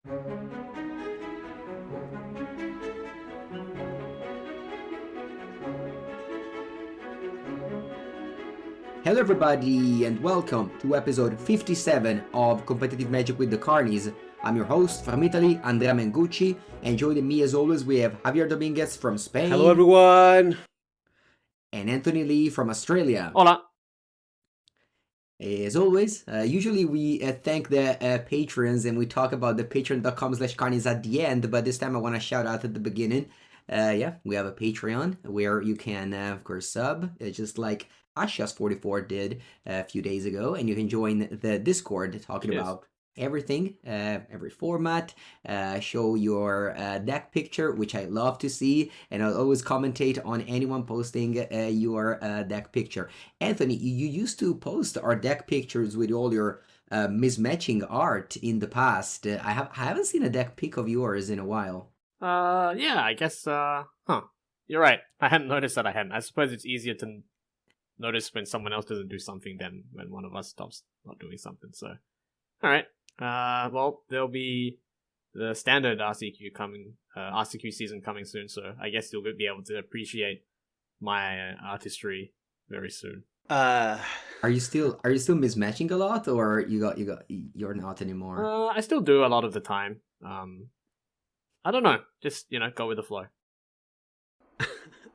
Hello everybody and welcome to episode 57 of Competitive Magic with the Carnies. I'm your host from Italy, Andrea Mengucci, and joining me as always we have Javier Dominguez from Spain. Hello everyone! And Anthony Lee from Australia. Hola! As always, usually we thank the patrons and we talk about the patreon.com/carnies at the end, but this time I want to shout out at the beginning. We have a Patreon where you can, of course, sub, just like Ashas44 did a few days ago, and you can join the Discord talking about everything, every format, show your deck picture, which I love to see, and I'll always commentate on anyone posting your deck picture. Anthony, you used to post our deck pictures with all your mismatching art in the past. I haven't seen a deck pic of yours in a while. Yeah, I guess, You're right. I hadn't noticed that I hadn't. I suppose it's easier to notice when someone else doesn't do something than when one of us stops not doing something, so. Alright. Well, there'll be the standard RCQ season coming soon, so I guess you'll be able to appreciate my artistry very soon. Are you still mismatching a lot, or you're not anymore? I still do a lot of the time. I don't know. Just, go with the flow.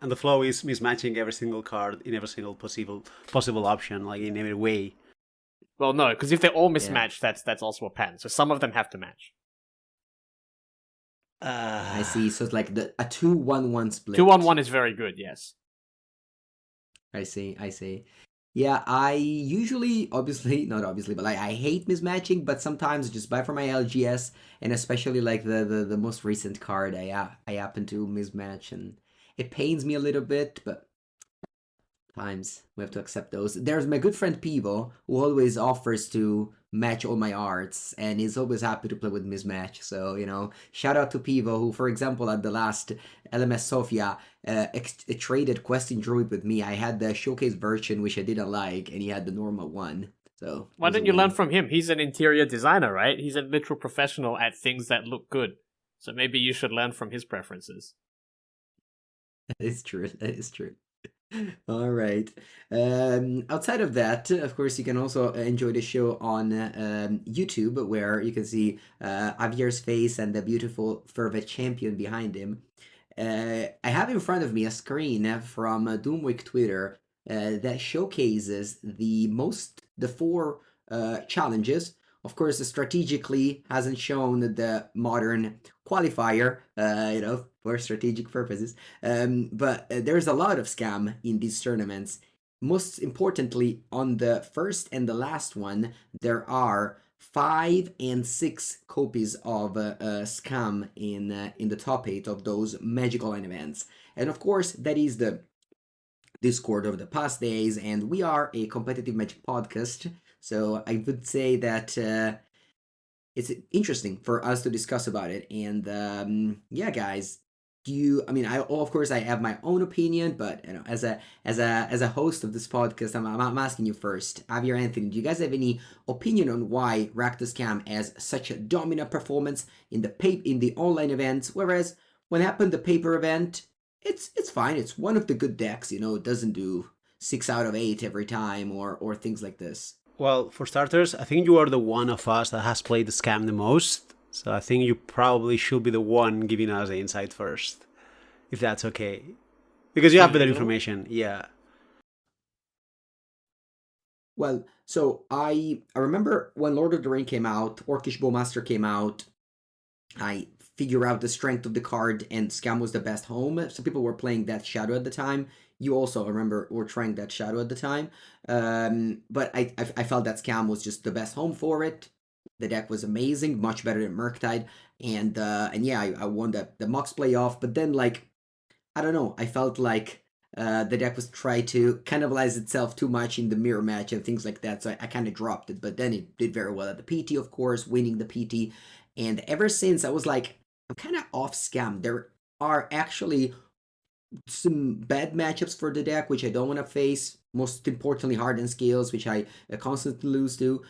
And the flow is mismatching every single card in every single possible option, like in every way. Well, no, because if they're all mismatched, that's also a pattern. So some of them have to match. I see. So it's like a 2-1-1 split. 2-1-1 is very good, yes. I see. Yeah, I usually, not obviously, but I hate mismatching, but sometimes just buy for my LGS, and especially like the most recent card, I happen to mismatch, and it pains me a little bit, but times we have to accept those. There's my good friend Pivo, who always offers to match all my arts, and is always happy to play with mismatch. So, shout out to Pivo, who, for example, at the last LMS Sofia, traded Questing Druid with me. I had the showcase version, which I didn't like, and he had the normal one. So why don't you learn from him? He's an interior designer, right? He's a literal professional at things that look good. So maybe you should learn from his preferences. That is true. All right. Outside of that, of course, you can also enjoy the show on YouTube, where you can see Javier's face and the beautiful Fervet champion behind him. I have in front of me a screen from Doomwick Twitter that showcases the 4 challenges. Of course, strategically hasn't shown the modern qualifier, for strategic purposes. But there's a lot of scam in these tournaments. Most importantly, on the first and the last one, there are 5 and 6 copies of scam in the top 8 of those magical events. And of course, that is the Discord of the past days, and we are a competitive Magic podcast, so I would say that it's interesting for us to discuss about it. And yeah, guys, of course I have my own opinion, but as a host of this podcast, I'm asking you first, Javier, Anthony, do you guys have any opinion on why Rakdos Cam has such a dominant performance in the online events, whereas when happened the paper event, it's fine. It's one of the good decks, it doesn't do 6 out of 8 every time or things like this. Well, for starters, I think you are the one of us that has played the scam the most, so I think you probably should be the one giving us the insight first, if that's okay. Because you have better information, yeah. Well, so I remember when Lord of the Ring came out, Orcish Bowmaster came out, I figure out the strength of the card, and Scam was the best home. Some people were playing Death Shadow at the time. You also, remember, were trying Death Shadow at the time. But I felt that Scam was just the best home for it. The deck was amazing, much better than Murktide. And yeah, I won the Mox playoff. But then, I don't know, I felt like the deck was trying to cannibalize itself too much in the mirror match and things like that. So I kind of dropped it. But then it did very well at the PT, of course, winning the PT. And ever since, I was like, I'm kind of off Scam. There are actually some bad matchups for the deck, which I don't want to face. most importantly hardened scales, which I constantly lose to.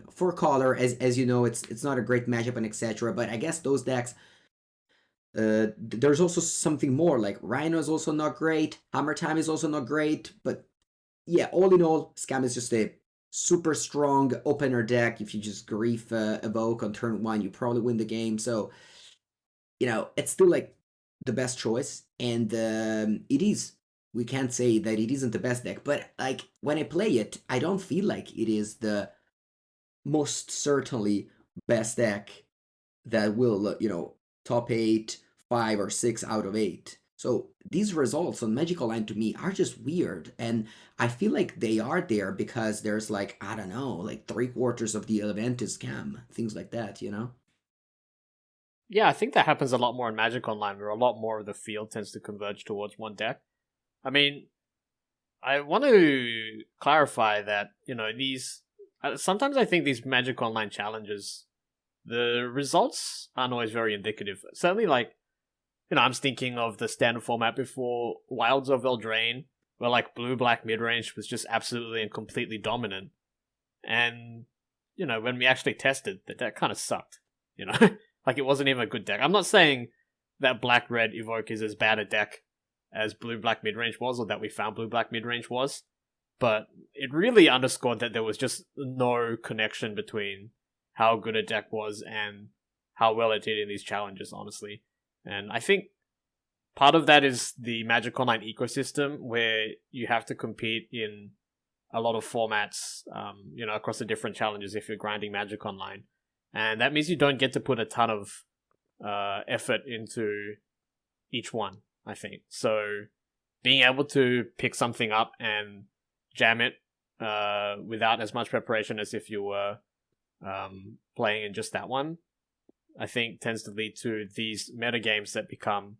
For color, as you know, it's not a great matchup and etc. But I guess those decks, there's also something more. Like Rhino is also not great. Hammer Time is also not great. But yeah, all in all, Scam is just a super strong opener deck. If you just Grief Evoke on turn one, you probably win the game. So it's still like the best choice, and it is. We can't say that it isn't the best deck, but like when I play it, I don't feel like it is the most certainly best deck that will, top 8, 5, or 6 out of 8. So these results on Magic Online to me are just weird. And I feel like they are there because there's like, I don't know, like 3/4 of the event is scam, things like that, Yeah, I think that happens a lot more in Magic Online, where a lot more of the field tends to converge towards one deck. I mean, I want to clarify that, these. Sometimes I think these Magic Online challenges, the results aren't always very indicative. Certainly, like, I'm thinking of the standard format before Wilds of Eldraine, where, like, blue-black midrange was just absolutely and completely dominant. And, when we actually tested, that deck kind of sucked, Like, it wasn't even a good deck. I'm not saying that black-red Evoke is as bad a deck as blue-black midrange was, or that we found blue-black midrange was, but it really underscored that there was just no connection between how good a deck was and how well it did in these challenges, honestly. And I think part of that is the Magic Online ecosystem, where you have to compete in a lot of formats, across the different challenges if you're grinding Magic Online. And that means you don't get to put a ton of effort into each one, I think. So being able to pick something up and jam it without as much preparation as if you were playing in just that one, I think tends to lead to these meta games that become,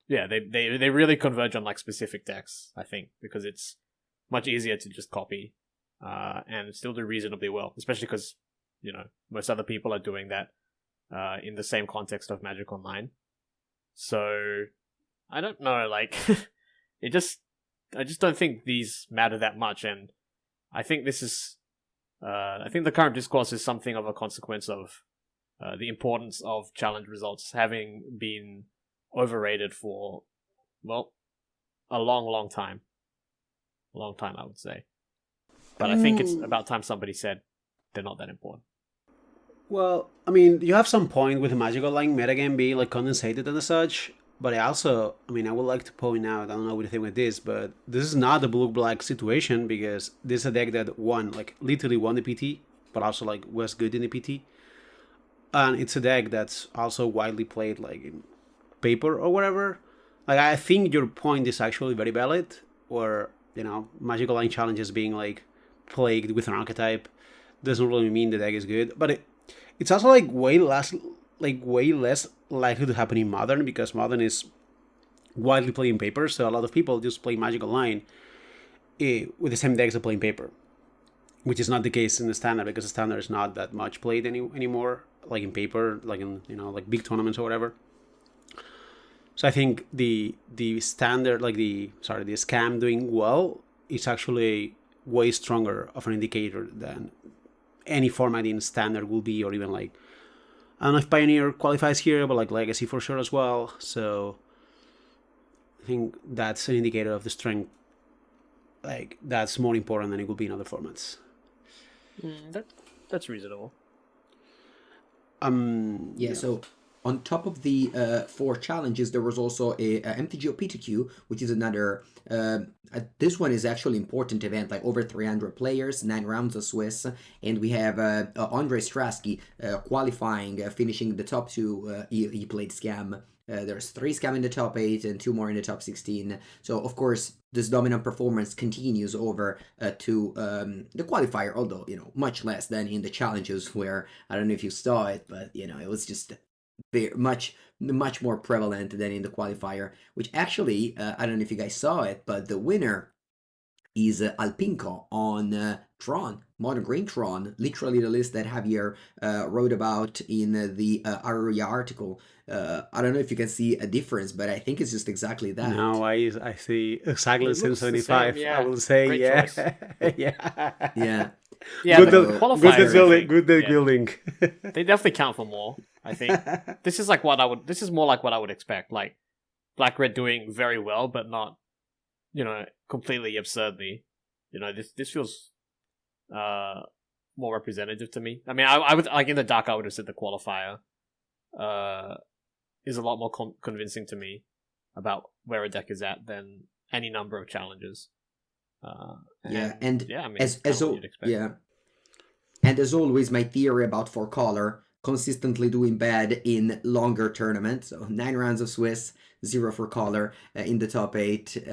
they really converge on like specific decks, I think, because it's much easier to just copy and still do reasonably well, especially because most other people are doing that in the same context of Magic Online. So I don't know, like I just don't think these matter that much, and I think this is I think the current discourse is something of a consequence of the importance of challenge results having been overrated for, well, a long time. A long time, I would say. But I think it's about time somebody said they're not that important. Well, I mean, you have some point with the Magic Online metagame being like condensated and such, but I would like to point out, I don't know what you think with this, but this is not a blue-black situation, because this is a deck that literally won the PT, but also like was good in the PT. And it's a deck that's also widely played like in paper or whatever. Like, I think your point is actually very valid, where, Magic Online challenges being like plagued with an archetype doesn't really mean the deck is good, but it's also like way less likely to happen in Modern, because Modern is widely played in paper, so a lot of people just play Magic Online with the same decks that play in paper, which is not the case in the Standard, because the Standard is not that much played anymore, like in paper, like in like big tournaments or whatever. So I think the Standard, the Scam doing well, is actually way stronger of an indicator than any format in Standard will be, or even like, I don't know if Pioneer qualifies here, but like Legacy for sure as well. So I think that's an indicator of the strength. Like, that's more important than it will be in other formats. That's reasonable. So on top of the 4 challenges, there was also a MTGO PTQ, which is another. This one is actually important event, like over 300 players, 9 rounds of Swiss, and we have Andre Strasky qualifying, finishing the top 2. He played Scam. There's 3 Scam in the top 8 and 2 more in the top 16. So of course this dominant performance continues over to the qualifier, although much less than in the challenges, where I don't know if you saw it, but it was just very much more prevalent than in the qualifier, which actually I don't know if you guys saw it, but the winner is Alpinko on Tron, Modern Green Tron, literally the list that Javier wrote about in the Aruya article. I don't know if you can see a difference, but I think it's just exactly that. Now I see exactly It looks the 775. same, I yeah. will say, Great yeah. choice. Yeah. Yeah, Good, the So, good deck qualifiers, I building. think, Good deck yeah, building. they definitely count for more. I think this is This is more like what I would expect. Like Black Red doing very well, but not completely absurdly. This feels more representative to me. I mean, I would like in the dark. I would have said the qualifier is a lot more convincing to me about where a deck is at than any number of challenges. yeah, and yeah, I mean, as kind as of what al- you'd expect. yeah, and as always, my theory about Four Color consistently doing bad in longer tournaments. So 9 rounds of Swiss, 0 for Color in the top 8.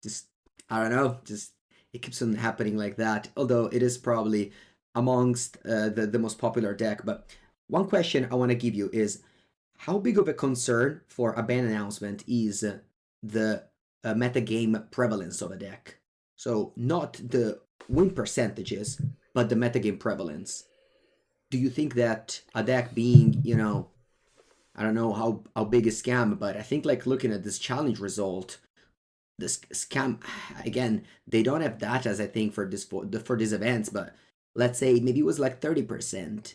Just I don't know, just it keeps on happening like that. Although it is probably amongst the most popular deck. But one question I want to give you is, how big of a concern for a ban announcement is the metagame prevalence of a deck? So not the win percentages, but the metagame prevalence. Do you think that a deck being, I don't know how big a scam, but I think like looking at this challenge result, this scam again, they don't have data as I think for these events, but let's say maybe it was like 30%.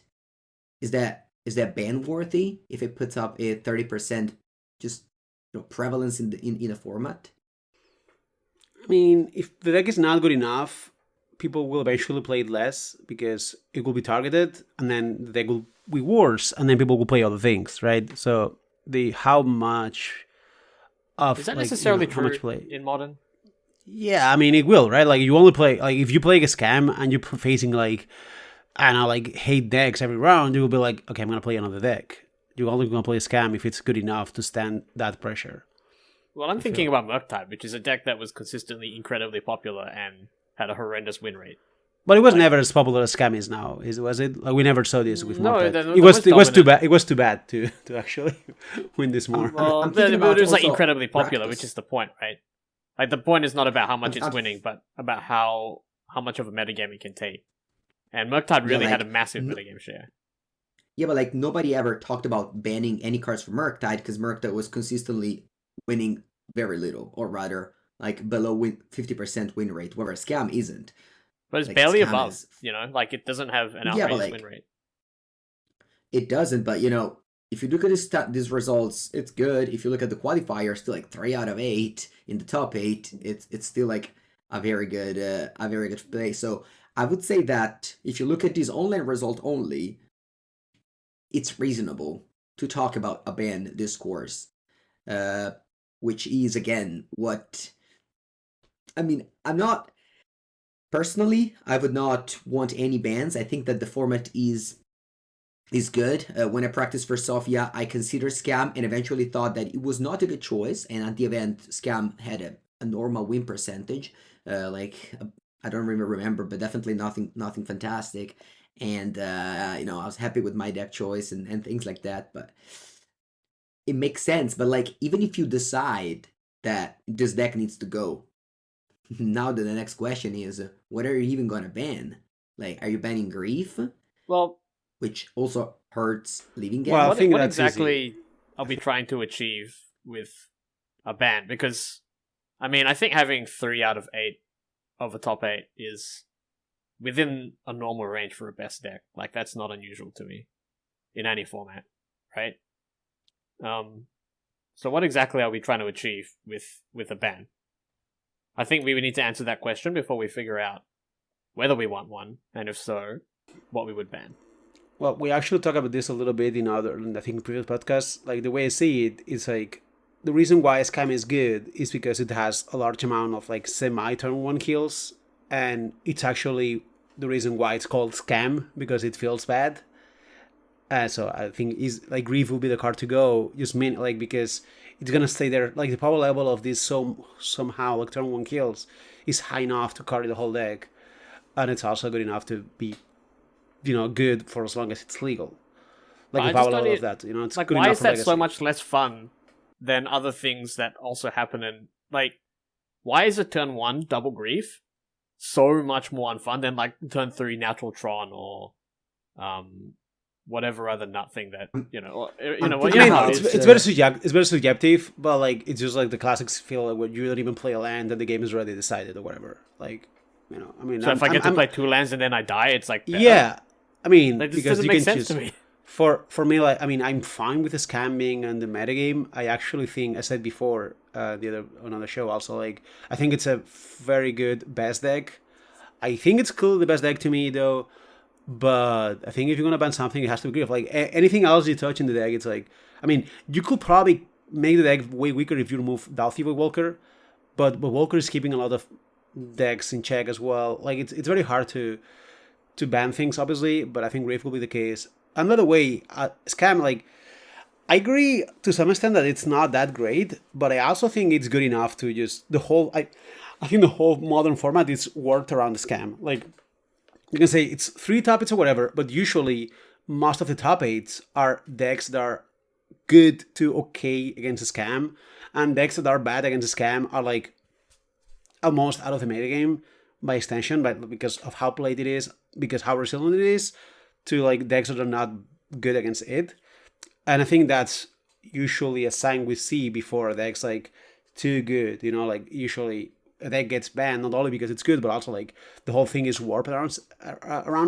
Is that ban worthy if it puts up a 30% just prevalence in a format? I mean, if the deck is not good enough, people will eventually play it less because it will be targeted, and then the deck will be worse, and then people will play other things, right? So the how much of Is that like necessarily how much true play? in modern? Yeah, I mean it will, right? Like you only play like if you play a scam and you're facing like I don't know like hate decks every round, you will be like, okay, I'm gonna play another deck. You're only gonna play a scam if it's good enough to stand that pressure. Well, I'm I thinking feel. about Murktide, which is a deck that was consistently incredibly popular and had a horrendous win rate. But it was Like, never as popular as Scam is now. Was it? Like we never saw this with no, Mortet. the most It was too dominant. bad. It was too bad to actually win this more. Well, I'm thinking about it was like also incredibly popular, which Rakdos. is the point, right? Like the point is not about how much I'm, it's I'm, winning, but about how much of a metagame it can take. And Murktide yeah, really had a like massive no, metagame share. yeah, but like nobody ever talked about banning any cards from Murktide because Murktide was consistently winning very little, or rather, like below 50% win rate, whereas Scam isn't. But it's Like barely Scam above, is, like it doesn't have an yeah, but outrageous win like rate. it doesn't. But if you look at these results, it's good. If you look at the qualifier, still like 3 out of 8 in the top 8. It's still like a very good play. So I would say that if you look at this online result only, it's reasonable to talk about a ban discourse, uh, which is again what I mean. I'm not personally. I would not want any bans. I think that the format is good. When I practiced for Sofia, I considered Scam and eventually thought that it was not a good choice. And at the event, Scam had a normal win percentage. I don't really remember, but definitely nothing fantastic. And I was happy with my deck choice and things like that. But it makes sense. But like, even if you decide that this deck needs to go, now the next question is, what are you even gonna ban? Like, are you banning Grief? Well, Which also hurts Living Well, I Gap. think what that's easy. exactly are we trying to achieve with a ban? Because, I mean, I think having 3 out of 8 of a top 8 is within a normal range for a best deck. Like, that's not unusual to me in any format, right? So what exactly are we trying to achieve with a ban? I think we would need to answer that question before we figure out whether we want one, and if so, what we would ban. Well, we actually talk about this a little bit in I think, previous podcasts. Like the way I see it is like the reason why Scam is good is because it has a large amount of like semi turn one kills, and it's actually the reason why it's called Scam because it feels bad. So I think is like Grief will be the card to go. Just mean like because it's gonna stay there. Like the power level of this somehow like turn one kills is high enough to carry the whole deck, and it's also good enough to be good for as long as it's legal. But Like the I just power don't level of that, it's like, good why enough is for that so legacy. much less fun than other things that also happen in, like, why is a turn 1 double grief so much more unfun than like turn 3 natural Tron or whatever other nut thing that thinking I mean, about, it's very subjective, but like it's just like the classics feel like when you don't even play a land and the game is already decided or whatever. Like, I mean, so if I get to play 2 lands and then I die, it's like better. yeah. I mean, Like, this because doesn't you make can sense choose. to me. For me, like, I mean, I'm fine with the scamming and the metagame. I actually think, I said before, on the show also, like, I think it's a very good best deck. I think it's cool, the best deck to me, though. But I think if you're gonna ban something, it has to be good. Like anything else you touch in the deck, it's like, I mean, you could probably make the deck way weaker if you remove Dalthy Walker, but Walker is keeping a lot of decks in check as well. Like it's very hard to ban things, obviously, but I think Wraith will be the case. And by the way, Scam, like, I agree to some extent that it's not that great, but I also think it's good enough to just I think the whole modern format is worked around the Scam. Like, you can say it's 3 top 8s or whatever, but usually most of the top 8s are decks that are good to okay against a Scam, and decks that are bad against a Scam are like almost out of the metagame by extension, but because of how played it is, because how resilient it is to like decks that are not good against it. And I think that's usually a sign we see before a deck's like too good. Like usually a deck gets banned not only because it's good, but also like the whole thing is warped around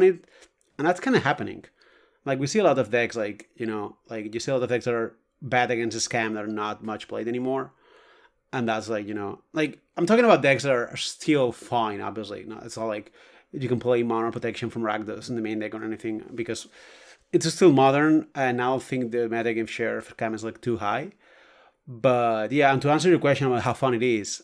it, and that's kind of happening. Like we see a lot of decks, like like you see a lot of decks that are bad against a Scam that are not much played anymore. And that's like, like I'm talking about decks that are still fine, obviously. No, it's all like you can play Mono Protection from Rakdos in the main deck or anything because it's still modern, and I don't think the metagame share for Scam is like too high. But yeah, and to answer your question about how fun it is,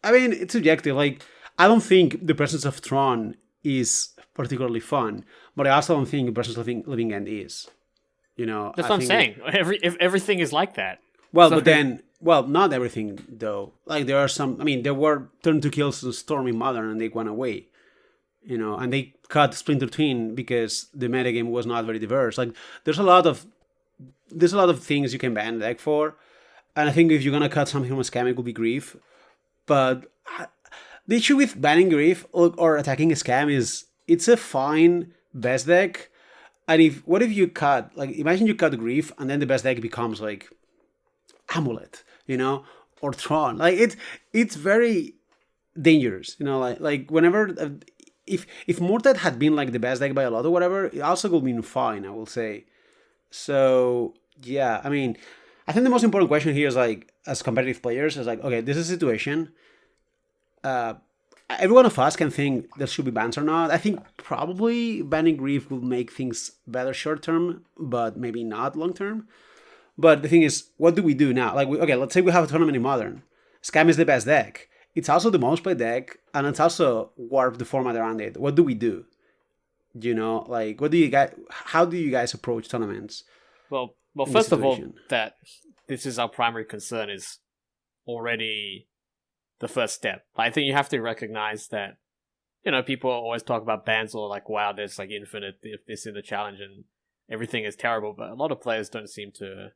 I mean, it's subjective. Like, I don't think the presence of Tron is particularly fun, but I also don't think the presence of Living End is. That's what I'm saying. If everything is like that. Well, but then, not everything though. Like there are some. I mean, there were turn 2 kills in Stormy Modern, and they went away. And they cut Splinter Twin because the metagame was not very diverse. Like there's a lot of things you can ban the deck for, and I think if you're gonna cut something from a Scam, it would be Grief. But the issue with banning Grief or attacking a Scam is it's a fine best deck. And what if you cut, like, imagine you cut Grief and then the best deck becomes like Amulet, or Tron. Like it's very dangerous, like whenever if Mortet had been like the best deck by a lot or whatever, it also would have been fine, I will say. So yeah, I mean, I think the most important question here is like, as competitive players, is like, okay, this is a situation. Every one of us can think there should be bans or not. I think probably banning Grief will make things better short term, but maybe not long term. But the thing is, what do we do now? Like, let's say we have a tournament in Modern. Scam is the best deck. It's also the most played deck, and it's also warped the format around it. What do we do? Like, how do you guys approach tournaments? Well, first of all, that this is our primary concern is already the first step. I think you have to recognize that, people always talk about bans or like, wow, there's like infinite this in the challenge and everything is terrible, but a lot of players don't seem to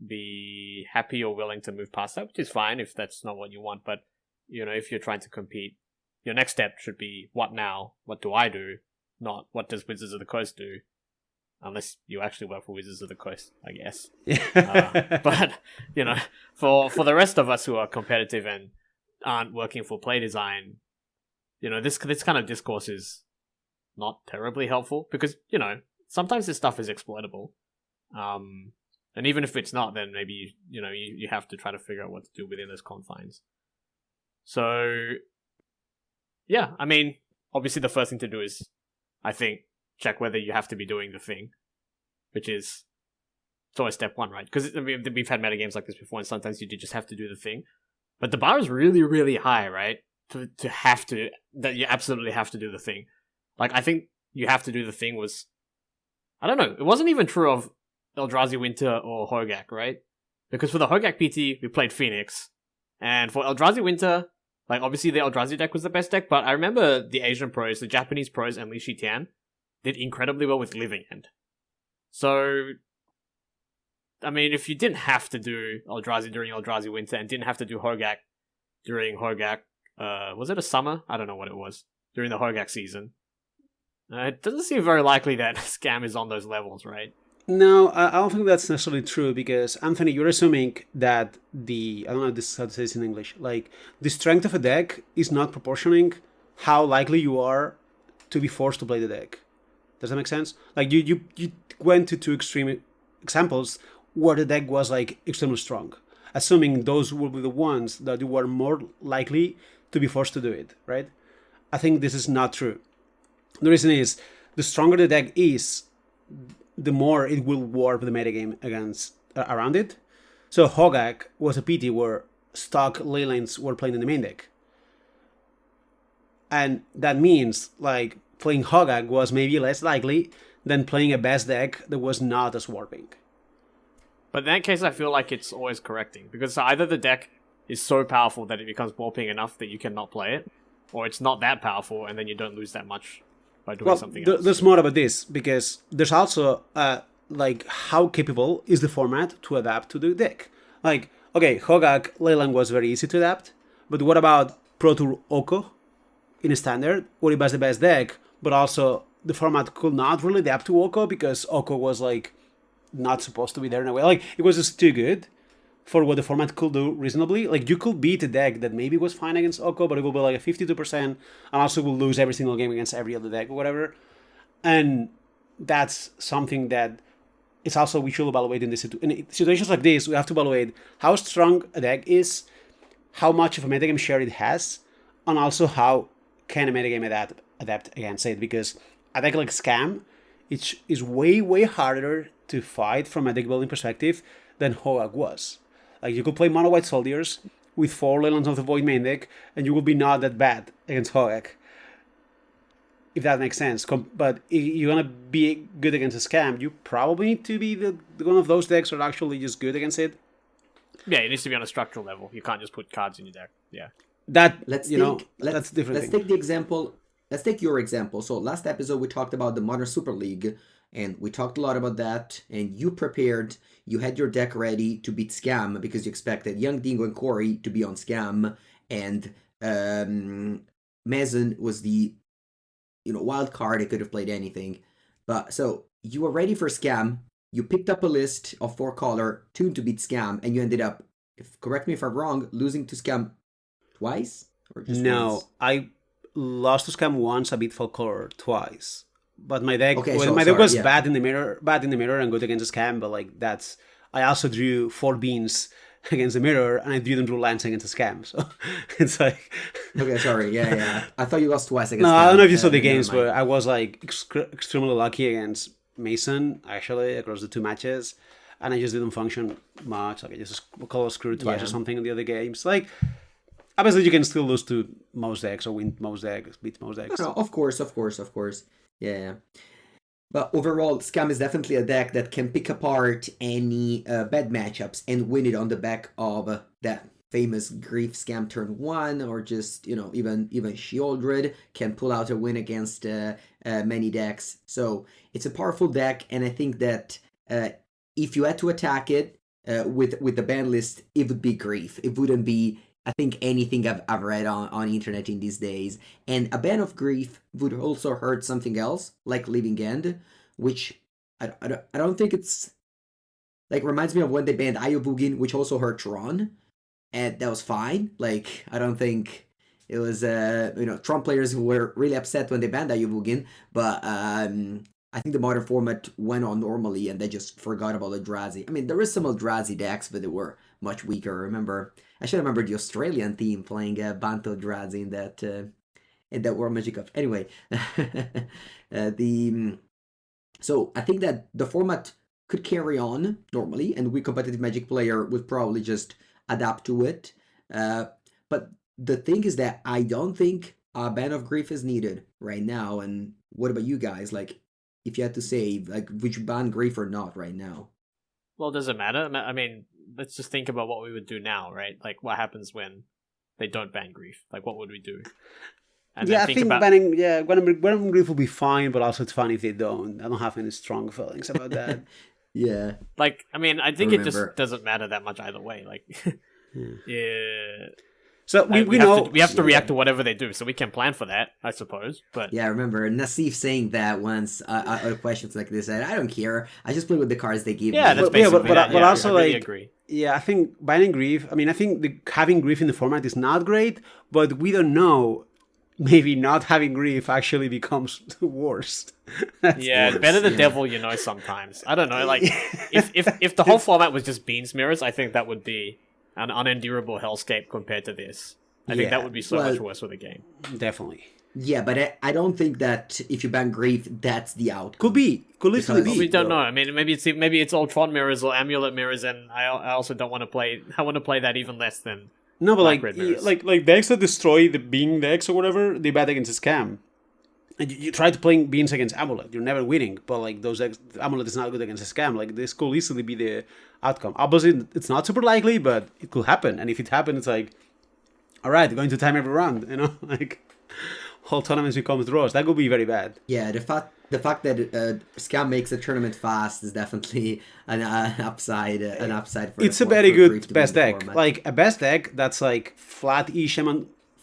be happy or willing to move past that, which is fine if that's not what you want. But if you're trying to compete, your next step should be, what now? What do I do? Not what does Wizards of the Coast do? Unless you actually work for Wizards of the Coast, I guess. But for the rest of us who are competitive and aren't working for play design, this kind of discourse is not terribly helpful because sometimes this stuff is exploitable. And even if it's not, then maybe you have to try to figure out what to do within those confines. So, yeah, I mean, obviously the first thing to do is, I think, check whether you have to be doing the thing, which is, it's always step one, right? Because we've had metagames like this before, and sometimes you do just have to do the thing. But the bar is really, really high, right? That you absolutely have to do the thing. Like, I think you have to do the thing was, I don't know, it wasn't even true of Eldrazi Winter or Hogak, right? Because for the Hogak PT, we played Phoenix. And for Eldrazi Winter, like, obviously the Eldrazi deck was the best deck, but I remember the Asian pros, the Japanese pros, and Li Shijian did incredibly well with Living End. So, I mean, if you didn't have to do Eldrazi during Eldrazi Winter and didn't have to do Hogak during Hogak, was it a summer? I don't know what it was. during the Hogak season. It doesn't seem very likely that Scam is on those levels, right? No, I don't think that's necessarily true because Anthony, you're assuming that I don't know this how to say this in English, like the strength of a deck is not proportioning how likely you are to be forced to play the deck. Does that make sense? Like you went to two extreme examples where the deck was like extremely strong, assuming those will be the ones that you were more likely to be forced to do it, right? I think this is not true. The reason is the stronger the deck is, the more it will warp the metagame around it. So Hogak was a PT where stock Leylands were playing in the main deck. And that means like playing Hogak was maybe less likely than playing a best deck that was not as warping. But in that case, I feel like it's always correcting, because either the deck is so powerful that it becomes warping enough that you cannot play it, or it's not that powerful and then you don't lose that much by doing something else. There's more about this, because there's also like how capable is the format to adapt to the deck. Like, okay, Hogak Leyland was very easy to adapt, but what about Pro Tour Oko in a standard, where it was the best deck, but also the format could not really adapt to Oko because Oko was like not supposed to be there in a way. Like, it was just too good for what the format could do reasonably. Like, you could beat a deck that maybe was fine against Oko, but it will be like a 52%, and also will lose every single game against every other deck or whatever. And that's something that it's also we should evaluate in situations like this. We have to evaluate how strong a deck is, how much of a metagame share it has, and also how can a metagame adapt against it. Because a deck like Scam, it is way harder to fight from a deck building perspective than Hogak was. Like, you could play mono white soldiers with 4 Leylands of the Void main deck, and you will be not that bad against Hogak. If that makes sense. But if you're gonna be good against a Scam, you probably need to be one of those decks that are actually just good against it. Yeah, it needs to be on a structural level. You can't just put cards in your deck. Yeah. That's different. Let's take the example. Let's take your example. So last episode we talked about the Modern Super League, and we talked a lot about that. And you prepared. You had your deck ready to beat Scam because you expected Young Dingo and Corey to be on Scam, and Mason was the wild card. It could have played anything, but so you were ready for Scam. You picked up a list of 4 color tuned to beat Scam, and you ended up, correct me if I'm wrong, losing to Scam twice or just once? I lost to Scam once. I beat Full Color twice. But my deck, Okay, deck was bad in the mirror, and good against a Scam. But like I also drew 4 beans against the mirror, and I didn't drew lands against a Scam. So it's like, okay, sorry, yeah. I thought you lost twice against. No, Scam. I don't know if you saw the games, but I was like extremely lucky against Mason actually across the 2 matches, and I just didn't function much. Like, I just color screwed twice or something in the other games. Like, obviously you can still lose to most decks or win most decks, beat most decks. No, of course. Yeah. But overall, Scam is definitely a deck that can pick apart any bad matchups and win it on the back of that famous Grief Scam turn 1, or just, even Shieldred can pull out a win against many decks. So it's a powerful deck, and I think that if you had to attack it with the ban list, it would be Grief. It wouldn't be, I think, anything I've read on internet in these days. And a ban of Grief would also hurt something else, like Living End, which I don't think it's, like, reminds me of when they banned Ayubugin, which also hurt Tron, and that was fine. Like, I don't think it was, Tron players who were really upset when they banned Ayubugin, but I think the modern format went on normally, and they just forgot about Eldrazi. I mean, there is some Eldrazi decks, but they were much weaker. I should remember the Australian team playing Banto Eldrazi in that World Magic Cup. Anyway, so I think that the format could carry on normally, and we competitive Magic player would probably just adapt to it. But the thing is that I don't think a ban of Grief is needed right now. And what about you guys? Like, if you had to say, like, would you ban Grief or not right now? Well, does it matter? I mean, let's just think about what we would do now, right? Like, what happens when they don't ban Grief? Like, what would we do? And I think banning Grief will be fine, but also it's fine if they don't. I don't have any strong feelings about that. Yeah. Like, I mean, I think it just doesn't matter that much either way. Like, yeah. So we know we have to react to whatever they do, so we can plan for that, I suppose. But Yeah, I remember Nassif saying that once on questions like this. I don't care. I just play with the cards they give yeah, me. that's basically that. but also I really like agree. yeah, I think banning Grief. I mean, I think having Grief in the format is not great, but we don't know. Maybe not having Grief actually becomes worse. Yeah, better the devil, sometimes. I don't know, like, if the whole format was just Beans Mirrors, I think that would be an unendurable hellscape compared to this. I think that would be so much worse for the game. Definitely. Yeah, but I don't think that if you ban Grief, that's the outcome. Could literally be. We don't know. I mean, maybe it's all Tron mirrors or Amulet mirrors, and I also don't want to play. I want to play that even less than. No, but Black Red mirrors. like decks that destroy the Being decks or whatever, they bet against a scam. And you try to play Beings against Amulet, you're never winning. But like those decks, Amulet is not good against a scam. Like this could easily be the outcome. Obviously, it's not super likely, but it could happen. And if it happens, it's like, all right, going to time every round. Like whole tournaments become draws. That could be very bad. Yeah, the fact that Scam makes a tournament fast is definitely an upside. An upside for. It's a very good best deck. Like a best deck that's like flat-ish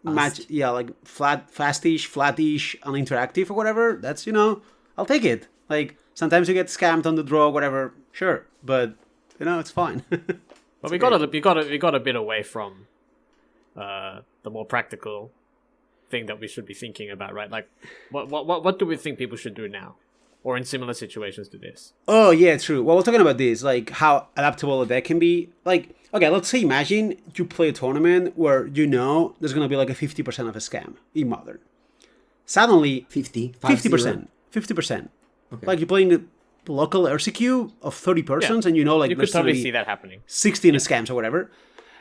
match. Yeah, like fast-ish, flat-ish, uninteractive or whatever. That's I'll take it. Like sometimes you get scammed on the draw, whatever. Sure, but it's fine. But we got a bit away from the more practical thing that we should be thinking about, right? Like, what do we think people should do now, or in similar situations to this? Oh yeah, true. Well, we're talking about this, like how adaptable a deck can be. Like, okay, let's say imagine you play a tournament where there's gonna be like a 50% of a scam in Modern. Suddenly, 50%. Okay. Like you're playing a local RCQ of 30 persons, and like you could totally see that happening. 16 scams or whatever.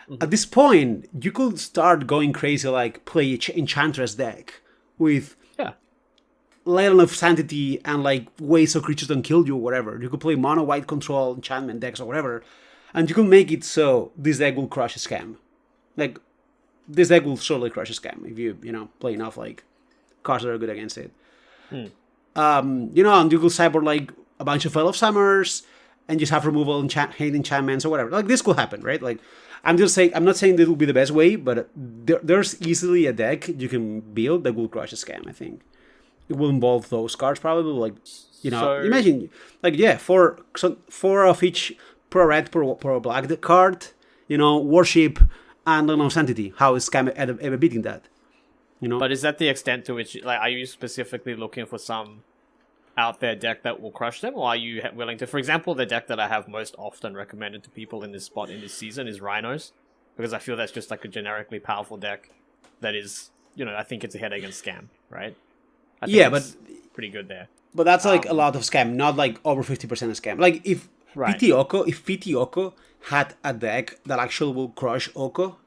Mm-hmm. At this point, you could start going crazy, like play Enchantress deck with Island of Sanctity and like ways so creatures don't kill you or whatever. You could play mono white control enchantment decks or whatever, and you could make it so this deck will crush a scam. Like this deck will surely crush a scam if you play enough like cards that are good against it. And you could cyborg like a bunch of Veil of Summers and just have removal hate enchantments or whatever. Like this could happen, right? Like I'm not saying that will be the best way, but there's easily a deck you can build that will crush a scam. I think it will involve those cards probably. Like imagine like four of each per red per black card. Worship and Island of Sanctity. How is scam ever beating that? But is that the extent to which, like, are you specifically looking for some out there deck that will crush them, or are you willing to? For example, the deck that I have most often recommended to people in this spot in this season is Rhinos, because I feel that's just like a generically powerful deck that is, I think it's a head against scam, right? I think it's pretty good there. But that's like a lot of scam, not like over 50% of scam. Like if PT Oko had a deck that actually will crush Oko,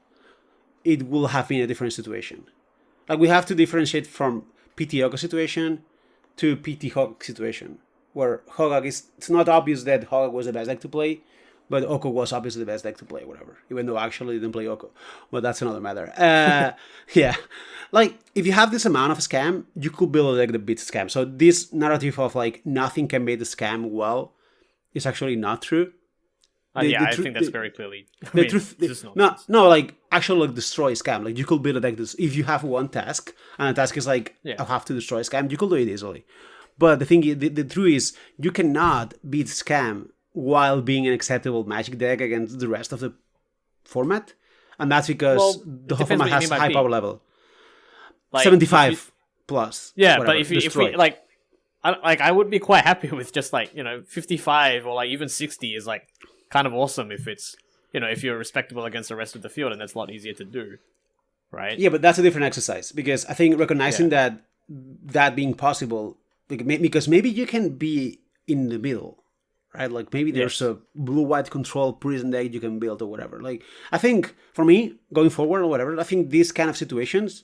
it will have been a different situation. Like we have to differentiate from PT Oko situation to PT Hogak situation, where Hogak it's not obvious that Hogak was the best deck to play, but Oko was obviously the best deck to play, whatever, even though I actually didn't play Oko. But that's another matter. Yeah. Like, if you have this amount of scam, you could build a deck that beats scam. So this narrative of, like, nothing can beat the scam well is actually not true. I think that's very clearly. Like actually like destroy scam. Like you could build a deck if you have one task and the task is like I have to destroy scam. You could do it easily, but the thing, the truth is, you cannot beat scam while being an acceptable Magic deck against the rest of the format, and that's because the whole format has a high power level, like 75 plus. Yeah, whatever, but if we like. I would be quite happy with just 55 or like even 60 is like kind of awesome if it's if you're respectable against the rest of the field, and that's a lot easier to do, right? Yeah, but that's a different exercise, because I think recognizing that being possible, because maybe you can be in the middle, right? Like maybe there's a blue-white control prison deck you can build or whatever. Like I think for me going forward or whatever, I think these kind of situations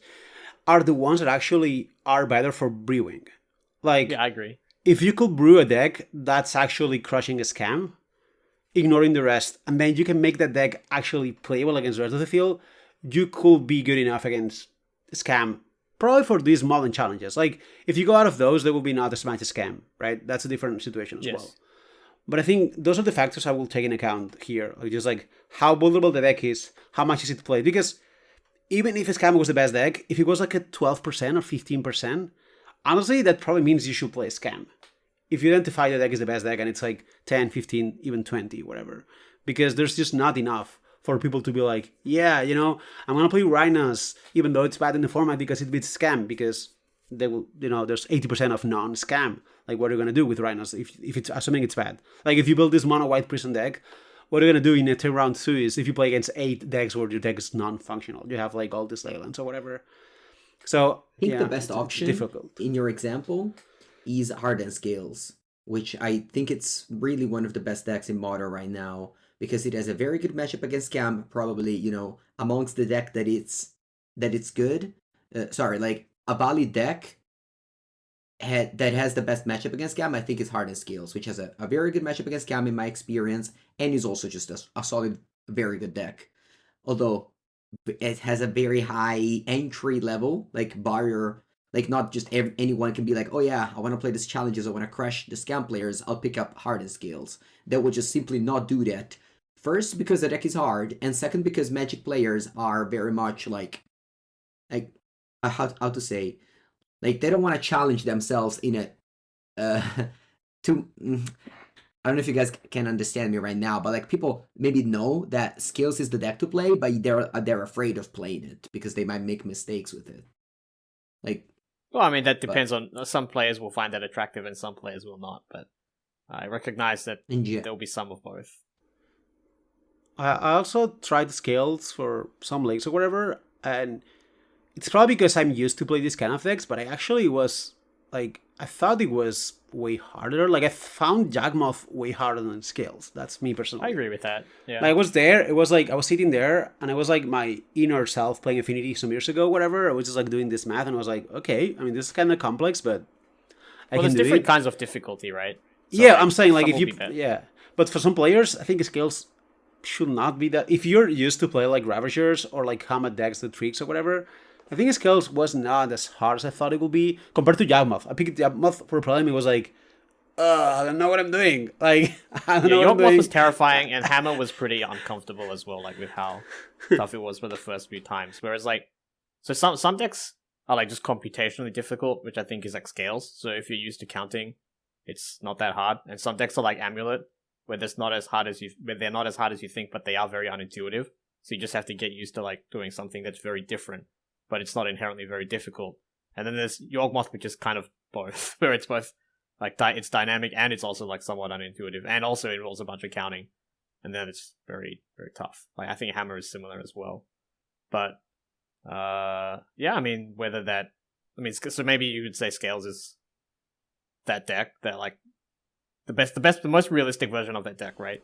are the ones that actually are better for brewing. Like, I agree. If you could brew a deck that's actually crushing a scam, ignoring the rest, and then you can make that deck actually playable against the rest of the field, you could be good enough against scam, probably for these modern challenges. Like, if you go out of those, there will be not as much as scam, right? That's a different situation as well. But I think those are the factors I will take into account here. Like, just like how vulnerable the deck is, how much is it played. Because even if Scam was the best deck, if it was like a 12% or 15%, honestly, that probably means you should play Scam. If you identify the deck is the best deck and it's like 10, 15, even 20, whatever. Because there's just not enough for people to be like, yeah, I'm going to play Rhinos, even though it's bad in the format because it beats Scam, because they will, there's 80% of non-Scam. Like, what are you going to do with Rhinos if it's, assuming it's bad? Like, if you build this mono-white prison deck, what you're going to do in a turn round 2 is if you play against 8 decks where your deck is non-functional, you have like all these Leylands or whatever. So, I think yeah, the best it's option difficult. in your example is Hardened Scales, which I think it's really one of the best decks in Modern right now because it has a very good matchup against Scam, probably, amongst the deck that it's good. Like a valid deck that has the best matchup against Scam, I think is Hardened Scales, which has a very good matchup against Scam in my experience, and is also just a solid, very good deck. Although it has a very high entry level, like barrier, like not just anyone can be like, oh yeah, I want to play this challenges, I want to crush the Scam players, I'll pick up Hardened Scales. That will just simply not do that. First, because the deck is hard, and second, because Magic players are very much like how to say, like they don't want to challenge themselves in a to I don't know if you guys can understand me right now, but like people maybe know that Scales is the deck to play, but they're afraid of playing it because they might make mistakes with it. Like, well, I mean that depends on some players will find that attractive and some players will not. But I recognize that there will be some of both. I also tried Scales for some leagues or whatever, and it's probably because I'm used to play these kind of decks, but I actually was like, I thought it was way harder. Like, I found Jagmoth way harder than Scales. That's me personally. I agree with that. Yeah. Like, I was there, it was like, I was sitting there, and I was like my inner self playing Affinity some years ago, whatever. I was just like doing this math, and I was like, okay, I mean, this is kind of complex, but I can do it. Well, there's different kinds of difficulty, right? So yeah, like, I'm saying, like, if you, yeah. But for some players, I think Scales should not be that. If you're used to play like Ravagers or like Hammer decks, the tricks or whatever, I think Scales was not as hard as I thought it would be compared to Yawgmoth. I picked Yawgmoth for problem. It was like, I don't know what I'm doing. Like, I don't know what I'm doing. Yawgmoth was terrifying, and Hammer was pretty uncomfortable as well, like with how tough it was for the first few times. Whereas, like, so some decks are like just computationally difficult, which I think is like Scales. So if you're used to counting, it's not that hard. And some decks are like Amulet, where they're not as hard as you think, but they are very unintuitive. So you just have to get used to like doing something that's very different, but it's not inherently very difficult. And then there's Yawgmoth, which is kind of both, where it's both like it's dynamic and it's also like somewhat unintuitive, and also involves a bunch of counting. And then it's very, very tough. Like I think Hammer is similar as well. But yeah, I mean so maybe you could say Scales is that deck that like the most realistic version of that deck, right?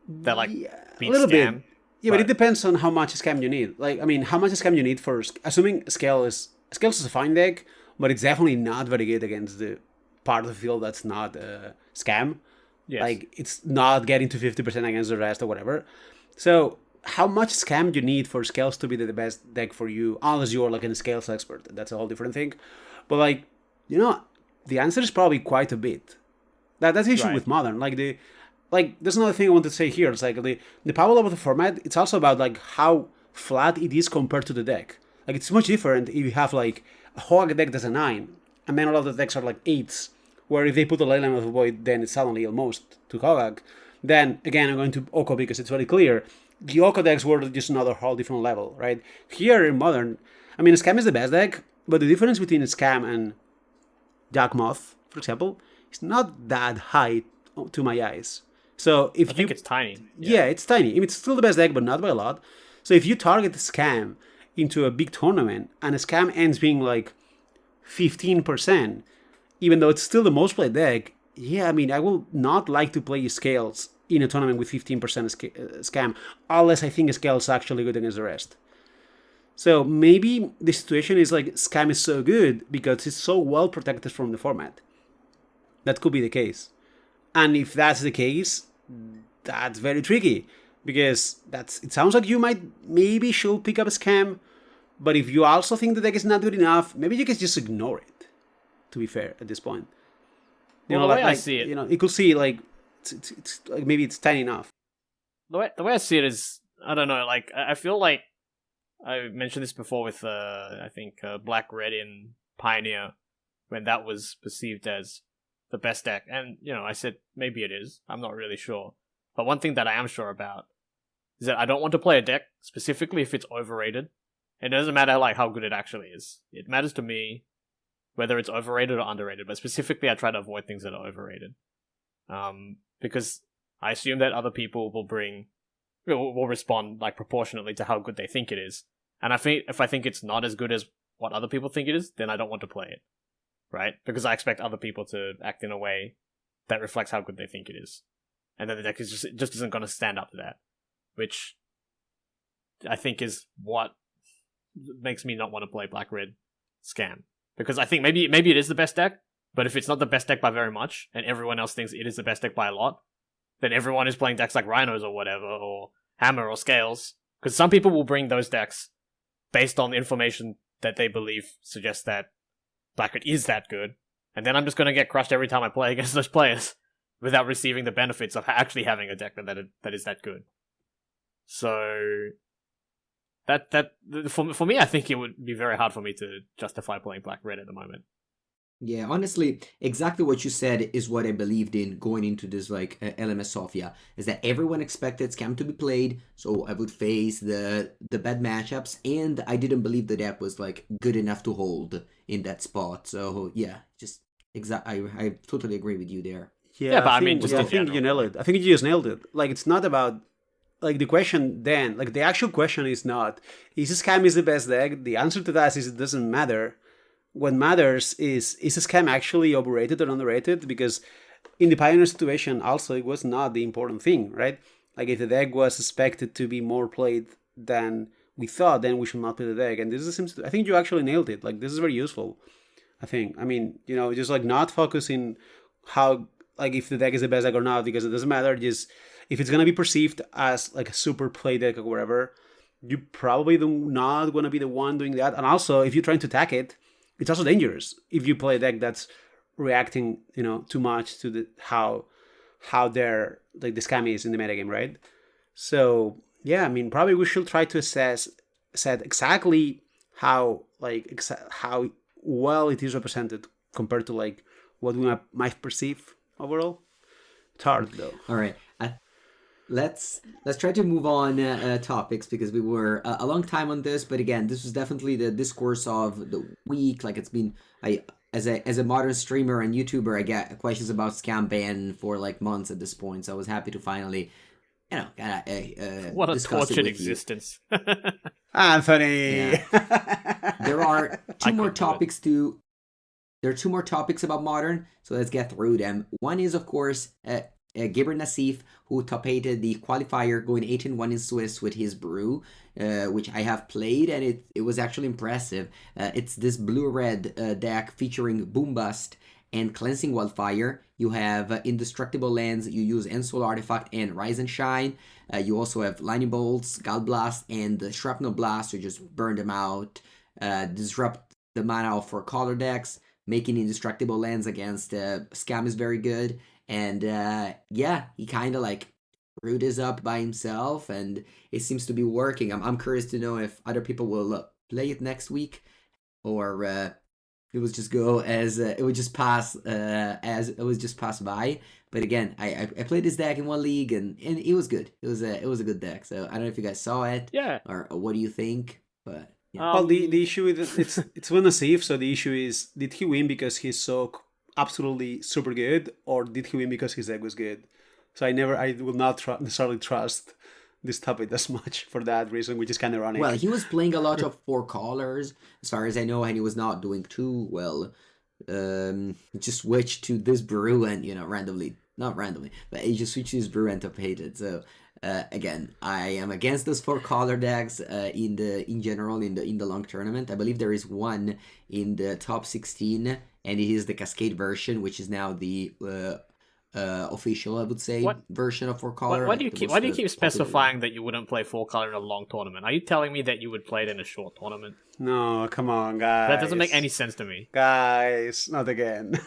That like beats a little Scam. bit. Yeah, but it depends on how much Scam you need. Like, I mean, how much Scam you need for assuming Scales is a fine deck, but it's definitely not very good against the part of the field that's not Scam. Yes. Like, it's not getting to 50% against the rest or whatever. So, how much Scam you need for Scales to be the best deck for you, unless you're like a Scales expert. That's a whole different thing. But like, the answer is probably quite a bit. That's the issue with Modern. Like there's another thing I want to say here. It's like the power level of the format. It's also about like how flat it is compared to the deck. Like it's much different if you have like a Hog deck that's a 9, and then a lot of the decks are like 8s. Where if they put a Leyline of the Void, then it's suddenly almost to Hogak. Then again, I'm going to Oko because it's very clear. The Oko decks were just another whole different level, right? Here in Modern, I mean, Scam is the best deck, but the difference between Scam and Jagmoth, for example, is not that high to my eyes. So I think it's tiny. Yeah, it's tiny. I mean, it's still the best deck, but not by a lot. So if you target the Scam into a big tournament and a Scam ends being like 15%, even though it's still the most played deck, yeah, I mean, I will not like to play Scales in a tournament with 15% Scam, unless I think Scales is actually good against the rest. So maybe the situation is like Scam is so good because it's so well protected from the format. That could be the case. And if that's the case, that's very tricky. Because it sounds like you maybe should pick up a Scam, but if you also think the deck is not good enough, maybe you can just ignore it, to be fair, at this point. The way I see it... you could see, like, it's like maybe it's tiny enough. The way I see it is, I don't know, like, I feel like I mentioned this before with I think Black Red in Pioneer, when that was perceived as the best deck, and I said maybe it is. I'm not really sure, but one thing that I am sure about is that I don't want to play a deck specifically if it's overrated. It doesn't matter like how good it actually is. It matters to me whether it's overrated or underrated, but specifically I try to avoid things that are overrated. Because I assume that other people will respond like proportionately to how good they think it is. And if I think it's not as good as what other people think it is, then I don't want to play it. Right? Because I expect other people to act in a way that reflects how good they think it is. And then the deck just isn't going to stand up to that. Which I think is what makes me not want to play Black Red Scam. Because I think maybe it is the best deck, but if it's not the best deck by very much, and everyone else thinks it is the best deck by a lot, then everyone is playing decks like Rhinos or whatever, or Hammer or Scales. Because some people will bring those decks based on the information that they believe suggests that Black Red is that good, and then I'm just going to get crushed every time I play against those players without receiving the benefits of actually having a deck that is that good. So for me, I think it would be very hard for me to justify playing Black Red at the moment. Yeah, honestly, exactly what you said is what I believed in going into this LMS Sofia, is that everyone expected Scam to be played, so I would face the bad matchups, and I didn't believe the deck was good enough to hold in that spot. So yeah, just I totally agree with you there. Yeah, but I mean, I think you nailed it. I think you just nailed it. It's not about the question then, the actual question is not, is Scam is the best deck? The answer to that is it doesn't matter. What matters is Scam actually overrated or underrated? Because in the Pioneer situation, also, it was not the important thing, right? If the deck was expected to be more played than we thought, then we should not play the deck. And I think you actually nailed it. This is very useful, I think. I mean, just not focusing how, if the deck is the best deck or not, because it doesn't matter. Just if it's going to be perceived as a super play deck or whatever, you probably not going to be the one doing that. And also, if you're trying to attack it, it's also dangerous if you play a deck that's reacting, too much to how their the Scam is in the metagame, right? So yeah, I mean, probably we should try to set exactly how how well it is represented compared to what we might perceive overall. It's hard though. All right. Let's try to move on topics, because we were a long time on this, but again, this was definitely the discourse of the week. It's been as a modern streamer and YouTuber, I get questions about Scam ban for months at this point. So I was happy to finally, what a tortured existence, Anthony. Yeah. There are two more topics about Modern, so let's get through them. One is, of course, Gibber Nassif, who top-8'd the qualifier, going 8-1 in Swiss with his brew, which I have played, and it was actually impressive. It's this blue-red deck featuring Boom Bust and Cleansing Wildfire. You have Indestructible Lands, you use Ensoul Artifact and Rise and Shine. You also have Lightning Bolts, Gall Blast, and Shrapnel Blast, you just burn them out. Disrupt the mana of 4-color decks, making Indestructible Lands against Scam is very good. And yeah, he kind of brewed this up by himself, and it seems to be working. I'm curious to know if other people will play it next week, or it was just go as it would just pass by. But again, I played this deck in one league, and it was good. It was a good deck. So I don't know if you guys saw it, yeah, or what do you think? But yeah. Well, the issue is it's with Nassif. So the issue is, did he win because he's so absolutely super good, or did he win because his deck was good? So I will not necessarily trust this topic as much for that reason, which is kind of ironic. Well, he was playing a lot of 4-colors, as far as I know, and he was not doing too well. Just switched to this brew, and not randomly, but he just switched to his brew and top-8'd it. So again, I am against those 4-color decks in general in the long tournament. I believe there is one in the top 16, and it is the Cascade version, which is now the official, I would say, version of 4-color. Why do you keep specifying that you wouldn't play 4-color in a long tournament? Are you telling me that you would play it in a short tournament? No, come on, guys. That doesn't make any sense to me. Guys, not again.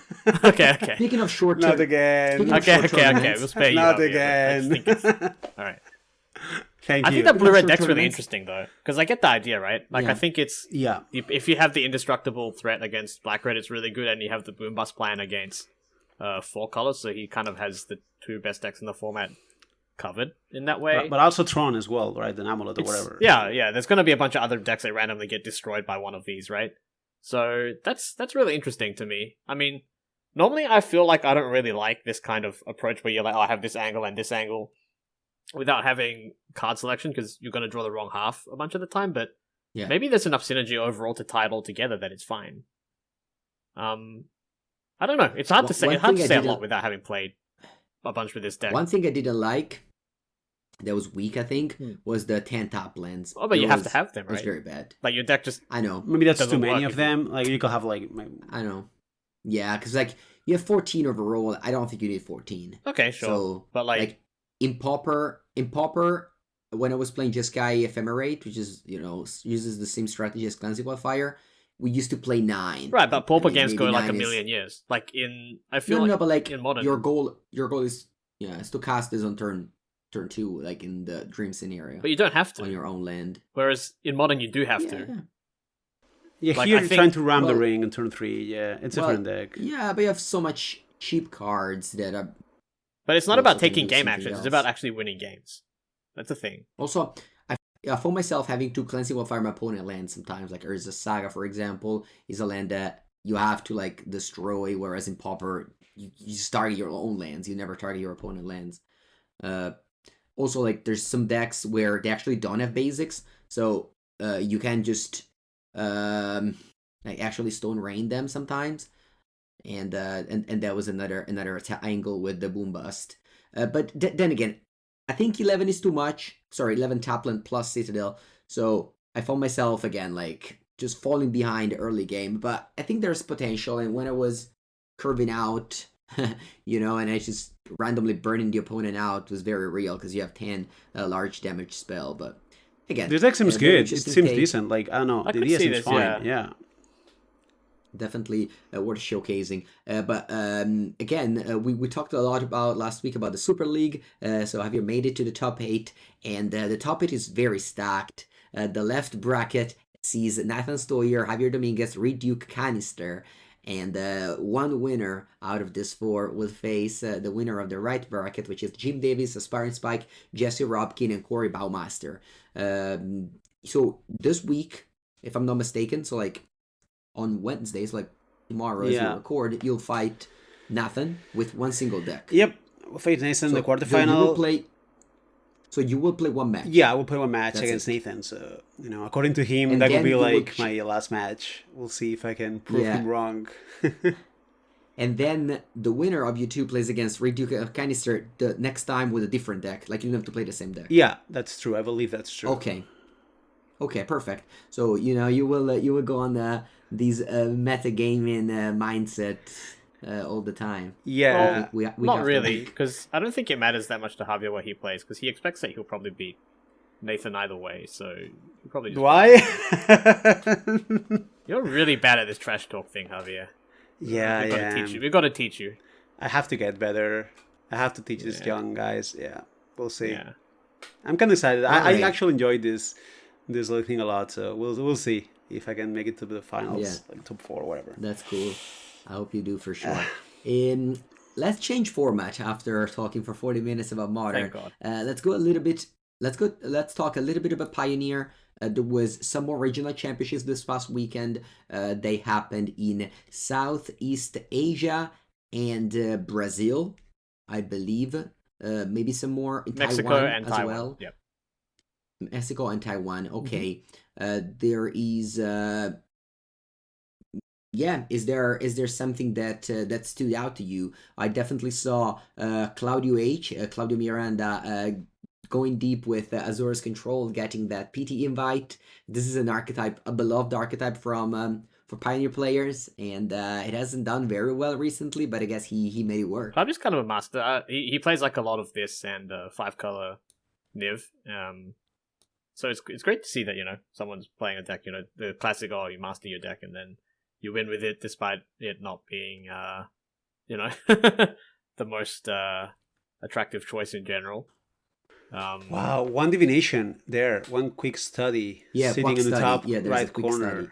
Okay. Speaking of short not again. Okay. We'll spare you. Not again. All right. Thank I you. think that blue red deck's really tournaments. interesting though, because I get the idea, right? Like Yeah. I think it's Yeah. if you have the indestructible threat against black red, it's really good, and you have the boom bust plan against 4 colors, so he kind of has the 2 best decks in the format covered in that way. But also Tron as well, right? An amulet or whatever. Yeah. There's going to be a bunch of other decks that randomly get destroyed by one of these, right? So that's really interesting to me. I mean, normally I feel like I don't really like this kind of approach where you're like, oh, I have this angle and this angle, without having card selection, because you're going to draw the wrong half a bunch of the time. But Yeah. maybe there's enough synergy overall to tie it all together that it's fine. I don't know. It's hard to say. One It's hard thing to I say a didn't- lot without having played a bunch with this deck. One thing I didn't like that was weak, I think, Hmm. was the 10 top lands. Oh, but It you have was- to have them, It was right? very bad. Like your deck just I know. Maybe that's Doesn't too many work of if them. Like you could have like I know. Yeah, because like you have 14 overall. I don't think you need 14. okay, sure. So, But like in Pauper, when I was playing Jeskai Ephemerate, which is, uses the same strategy as Cleansing Wildfire, we used to play 9. right, but pauper I mean, games go maybe like a 9 is- million years. Like I feel No, like no, but like in Modern, your goal is to cast this on turn 2, like in the dream scenario, but you don't have on to. your own land. Whereas in Modern, you do have Yeah, to. yeah. Like, Here I you're think- trying to ram the well- ring in turn 3. Yeah, it's a Well, different deck. yeah, but you have so much cheap cards that are But it's not You about also can taking do game something actions. It's else. about actually winning games. That's the thing. also. I found myself having to Cleansing Wildfire my opponent land sometimes. Like Urza Saga, for example, is a land that you have to like destroy, whereas in Pauper, you just target your own lands. You never target your opponent lands. Also, like there's some decks where they actually don't have basics, so you can just like actually Stone Rain them sometimes, and that was another angle with the Boom Bust. But then again, I think 11 is too much. Sorry, 11 Tapland plus Citadel. So I found myself again like just falling behind early game. But I think there's potential. And when I was curving out, and I just randomly burning the opponent out was very real because you have 10 large damage spell. But again, This deck seems very good. It interesting seems take. decent. Like I don't know, I the could idea see seems this, fine. yeah. Yeah. Definitely worth showcasing. But again, we talked a lot about last week about the Super League. So Javier made it to the top 8, and the top 8 is very stacked. The left bracket sees Nathan Stoyer, Javier Dominguez, Reed Duke, Canister, and one winner out of this 4 will face the winner of the right bracket, which is Jim Davis, Aspiring Spike, Jesse Robkin, and Corey Baumaster. So this week, if I'm not mistaken, so like on Wednesdays, like tomorrow as we Yeah. record, you'll fight Nathan with one single deck. Yep. We'll face Nathan in the You quarterfinal. will play one match. Yeah, we'll play one match That's against it. Nathan. So according to him, And that will then be you will like my last match. We'll see if I can prove Yeah. him wrong. And then the winner of you two plays against Ray Duke Canister the next time with a different deck. Like you don't have to play the same deck. Yeah, that's true. I believe that's true. Okay, perfect. So you will go on these metagaming mindset all the time. Yeah. We Not have really, to- because I don't think it matters that much to Javier what he plays, because he expects that he'll probably beat Nathan either way, so he'll probably just Do I? You're really bad at this trash talk thing, Javier. Yeah, We've got yeah. to teach you. We've got to teach you. I have to get better. I have to teach these Yeah. young guys. Yeah, we'll see. Yeah. I'm kind of excited. I Alright. actually enjoyed this little thing a lot. So we'll see if I can make it to the finals, Yeah. like top 4 or whatever. That's cool. I hope you do for sure. Let's change format after talking for 40 minutes about Modern. Thank God. Let's go a little bit. Let's talk a little bit about Pioneer. There was some more regional championships this past weekend. They happened in Southeast Asia and Brazil, I believe. Maybe some more in Mexico Taiwan and as Taiwan. well. Yep. Mexico and Taiwan. Okay. There is. Is there something that stood out to you? I definitely saw Claudio Miranda, going deep with Azura's Control, getting that PT invite. This is an archetype, a beloved archetype for Pioneer players, and it hasn't done very well recently, but I guess he made it work. Claudio's kind of a master. He plays like a lot of this and 5-color Niv. So it's great to see that, someone's playing a deck, the classic, you master your deck and then you win with it despite it not being, the most attractive choice in general. Wow, one divination there, one quick study Yeah, sitting quick in the study. top Yeah, there's a right quick corner. study.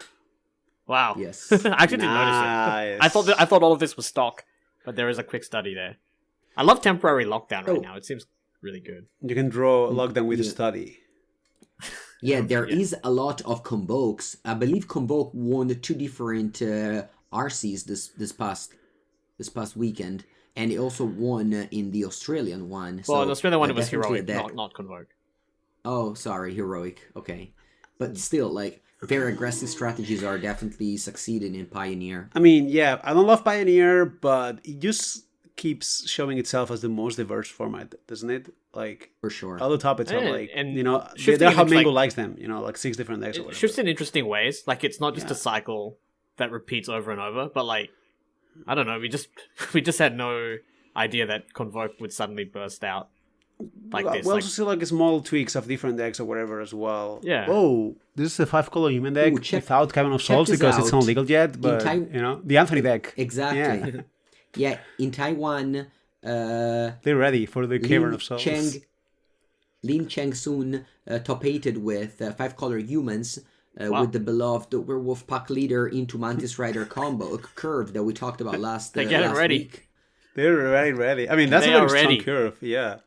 Wow. Yes. I actually didn't notice it. I thought all of this was stock, but there is a quick study there. I love temporary lockdown right Oh. now. It seems really good. You can draw lockdown with a Yeah. study. Yeah, there Yeah. is a lot of Convokes. I believe Convoke won 2 different RCs this past weekend, and it also won in the Australian one. Well, So the Australian one it was definitely a heroic, deck. not Convoke. Oh, sorry, heroic. Okay, but still, like very aggressive strategies are definitely succeeding in Pioneer. I mean, yeah, I don't love Pioneer, but it just keeps showing itself as the most diverse format, doesn't it? Like, For sure. all the topics are Yeah, like, and you know, shifting they're how looks Mango like- likes them, you know, like 6 different decks or It whatever. shifts in interesting ways. Like it's not just Yeah. a cycle that repeats over and over, but like I don't know. We just had no idea that Convoke would suddenly burst out like we this. also Like, see like small tweaks of different decks or whatever as well. Yeah. Oh, this is a 5-color human deck Ooh, check- without Cavern of check Souls this because it's not out. legal yet, but Tai- you know, the Anthony deck. Exactly. Yeah. Yeah, in Taiwan, They're ready for the Cavern of Souls. Lin Cheng Soon top-8'd with 5-color humans Wow. with the beloved Werewolf Pack Leader into Mantis Rider combo curve that we talked about last, They're getting last ready. week. They're ready. I mean, that's They a very are strong ready. curve. Yeah.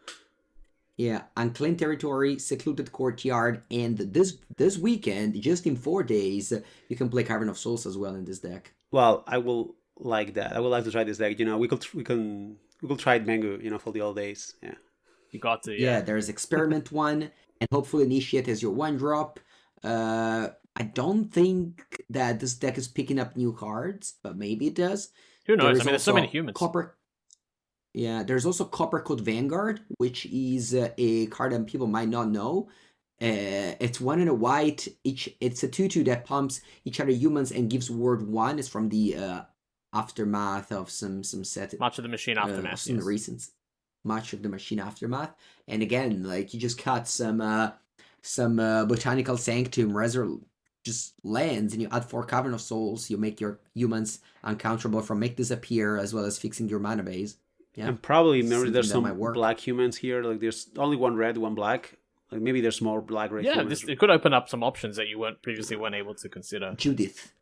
Yeah, Unclaimed Territory, Secluded Courtyard, and this weekend, just in 4 days, you can play Cavern of Souls as well in this deck. Well, I will like that. I would like to try this deck. You know, we could try it Mango. You know, for the old days. Yeah. you got to. Yeah, there's Experiment 1, and hopefully Initiate as your 1-drop. I don't think that this deck is picking up new cards, but maybe it does. Who knows? There is I mean, there's so also many humans. Yeah, there's also Copper Code Vanguard, which is a card that people might not know. It's 1 and a white. It's a 2/2 that pumps each other humans and gives word 1. It's from the aftermath of some set. Much of the machine aftermath. Some Yes. recent. Much of the machine aftermath, and again, like you just cut some botanical sanctum just lands, and you add 4 Cavern of Souls. You make your humans uncounterable from Make Disappear, as well as fixing your mana base. Yeah, And probably maybe Something there's that some might work. black humans here. Like there's only one red, one black. Like maybe there's more black red Yeah, humans. it could open up some options that you weren't able to consider. Judith.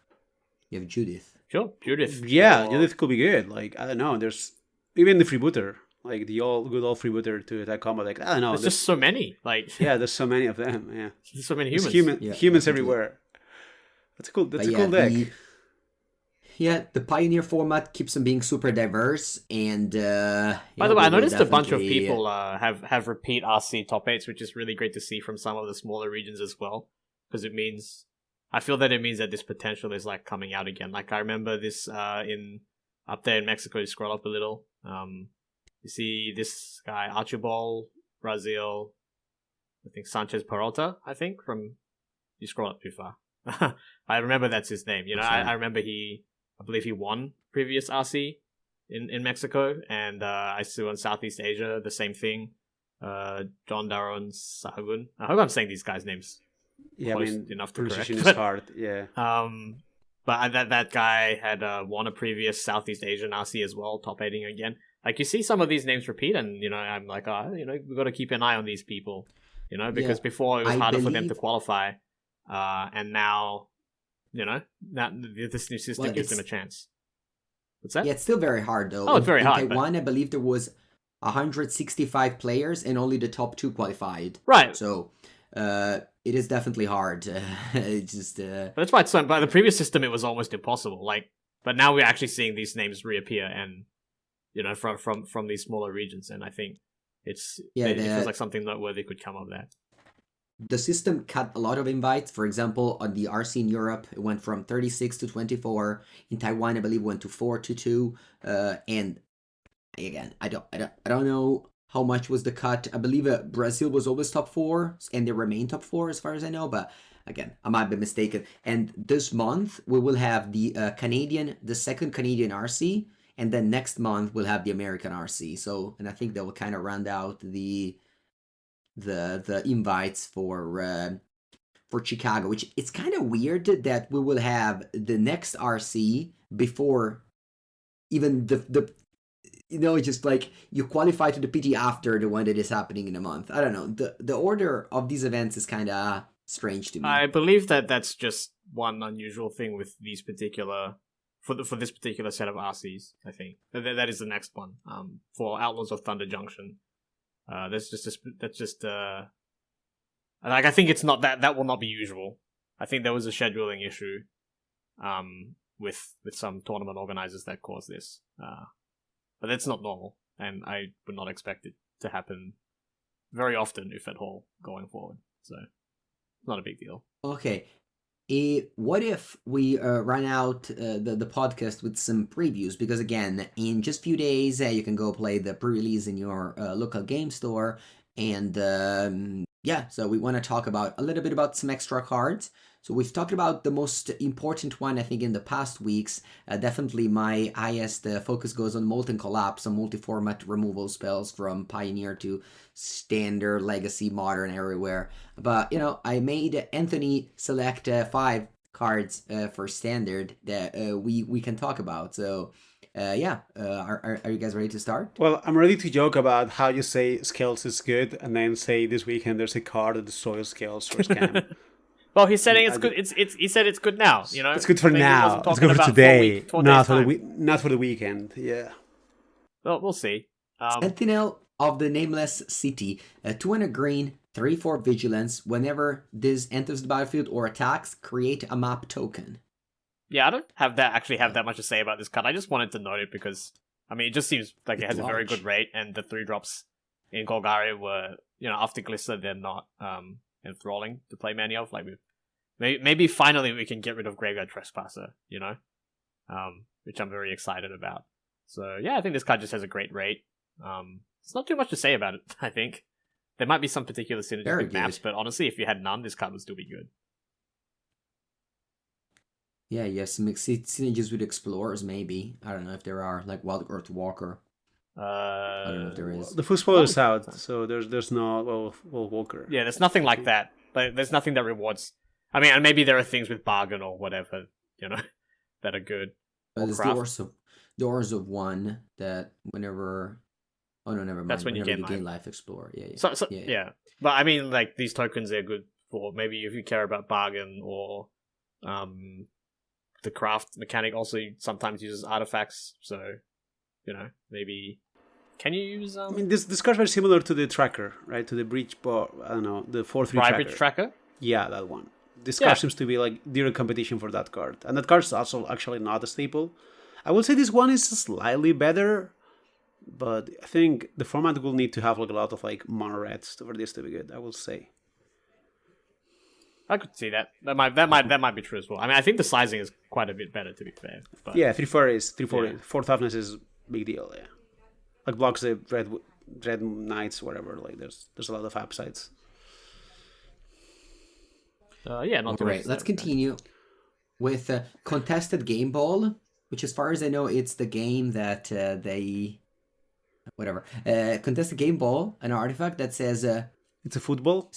You have Judith. Sure, Judith. Yeah, or- Judith could be good. Like I don't know. There's even the freebooter, like the good old freebooter to attack combo. Like I don't know. There's just so many. Like yeah, there's so many of them. Yeah, there's so many there's humans. Yeah, humans definitely. everywhere. That's a cool. That's But a cool deck. The Pioneer format keeps them being super diverse, and By the way, I noticed a bunch of people have repeat RC top 8s, which is really great to see from some of the smaller regions as well, because I feel that it means that this potential is like coming out again. Like I remember this up there in Mexico. You scroll up a little, you see this guy Archibald Brazil, I think Sanchez Peralta. I think from you scroll up too far. I remember that's his name. You know, Sure. I remember I believe he won previous RC in Mexico, and I saw in Southeast Asia the same thing. John Daron Sahagun. I hope I'm saying these guys' names Yeah, I close mean, enough to precision correct. is hard. Yeah. But that guy had won a previous Southeast Asian RC as well, top 8ing again. Like you see some of these names repeat, and you know I'm like, we've got to keep an eye on these people, you know, because Yeah, before it was I harder for them to believe- qualify, and now, you know, this new system Well, gives them a it's- chance. What's that? Yeah, it's still very hard though. Oh, it's very in hard, but- Taiwan, I believe there was 165 players and only the top 2 qualified. Right. So, it is definitely hard. It's just But that's why by the previous system it was almost impossible. Like, but now we're actually seeing these names reappear, and you know, from these smaller regions, and I think it feels like something noteworthy could come of that. the system cut a lot of invites. For example, on the RC in Europe, it went from 36 to 24. In Taiwan, I believe, it went to 4 to 2. And again, I don't know how much was the cut. I believe Brazil was always top 4, and they remain top 4 as far as I know. But again, I might be mistaken. And this month we will have the second Canadian RC, and then next month we'll have the American RC. So, and I think that will kind of round out the invites for Chicago, which it's kind of weird that we will have the next RC before even the just like you qualify to the PT after the one that is happening in a month. I don't know. The order of these events is kind of strange to me. I believe that that's just one unusual thing with these particular for this particular set of RCs. I think that is the next one. For Outlaws of Thunder Junction, like I think it's not that will not be usual. I think there was a scheduling issue, with some tournament organizers that caused this. But that's not normal, and I would not expect it to happen very often, if at all, going forward. So, not a big deal. Okay. What if we run out the podcast with some previews? Because again, in just a few days, you can go play the pre-release in your local game store. And so we want to talk about a little bit about some extra cards. So we've talked about the most important one, I think, in the past weeks. Definitely my highest focus goes on Molten Collapse, some multi-format removal spells from Pioneer to Standard, Legacy, Modern, everywhere. But, I made Anthony select 5 cards for Standard that we can talk about. So, are you guys ready to start? Well, I'm ready to joke about how you say Scales is good, and then say this weekend there's a card that destroys Scales for Scam. Well, he's saying it's good. He said it's good now. It's good for now. It's good for today, not for the weekend. Yeah. Well, we'll see. Sentinel of the Nameless City, 200 green, 3/4 vigilance. Whenever this enters the battlefield or attacks, create a map token. Yeah, I don't have that much to say about this card. I just wanted to note it because it just seems like it has a very good rate, and the 3-drops in Golgari were, after Glister, they're not enthralling to play many of. Like, maybe finally we can get rid of Graveyard Trespasser, which I'm very excited about. So yeah, I think this card just has a great rate. It's not too much to say about it. I think there might be some particular synergistic maps, but honestly, if you had none, this card would still be good. Yeah, yes, mixed synergies with Explorers, maybe. I don't know if there are, like Wild Earth Walker. I don't know if there is. The full spoiler is out, so there's no Walker. Yeah, there's nothing like that. Like, there's nothing that rewards. And maybe there are things with Bargain or whatever, that are good. There's Doors of One that whenever. Oh no, never mind. That's when you gain life Explorer. Yeah. Yeah. But like these tokens are good for maybe if you care about Bargain or the craft mechanic also sometimes uses artifacts, so maybe can you use this card's very similar to the tracker, right? To the breach bar, I don't know, the 4/3 Bridge tracker. Yeah, that one. This card seems to be like direct competition for that card, and that card's also actually not a staple. I would say this one is slightly better, but I think the format will need to have like a lot of like mono reds for this to be good, I will say. I could see that. That might be true as well. I think the sizing is quite a bit better, to be fair. But... Yeah, 3/4 is 3/4. 4 toughness is big deal. Yeah, like blocks the red knights, whatever. Like there's a lot of upsides. Not great. Let's continue with Contested Game Ball, which, as far as I know, it's the game that Contested Game Ball, an artifact that says it's a football.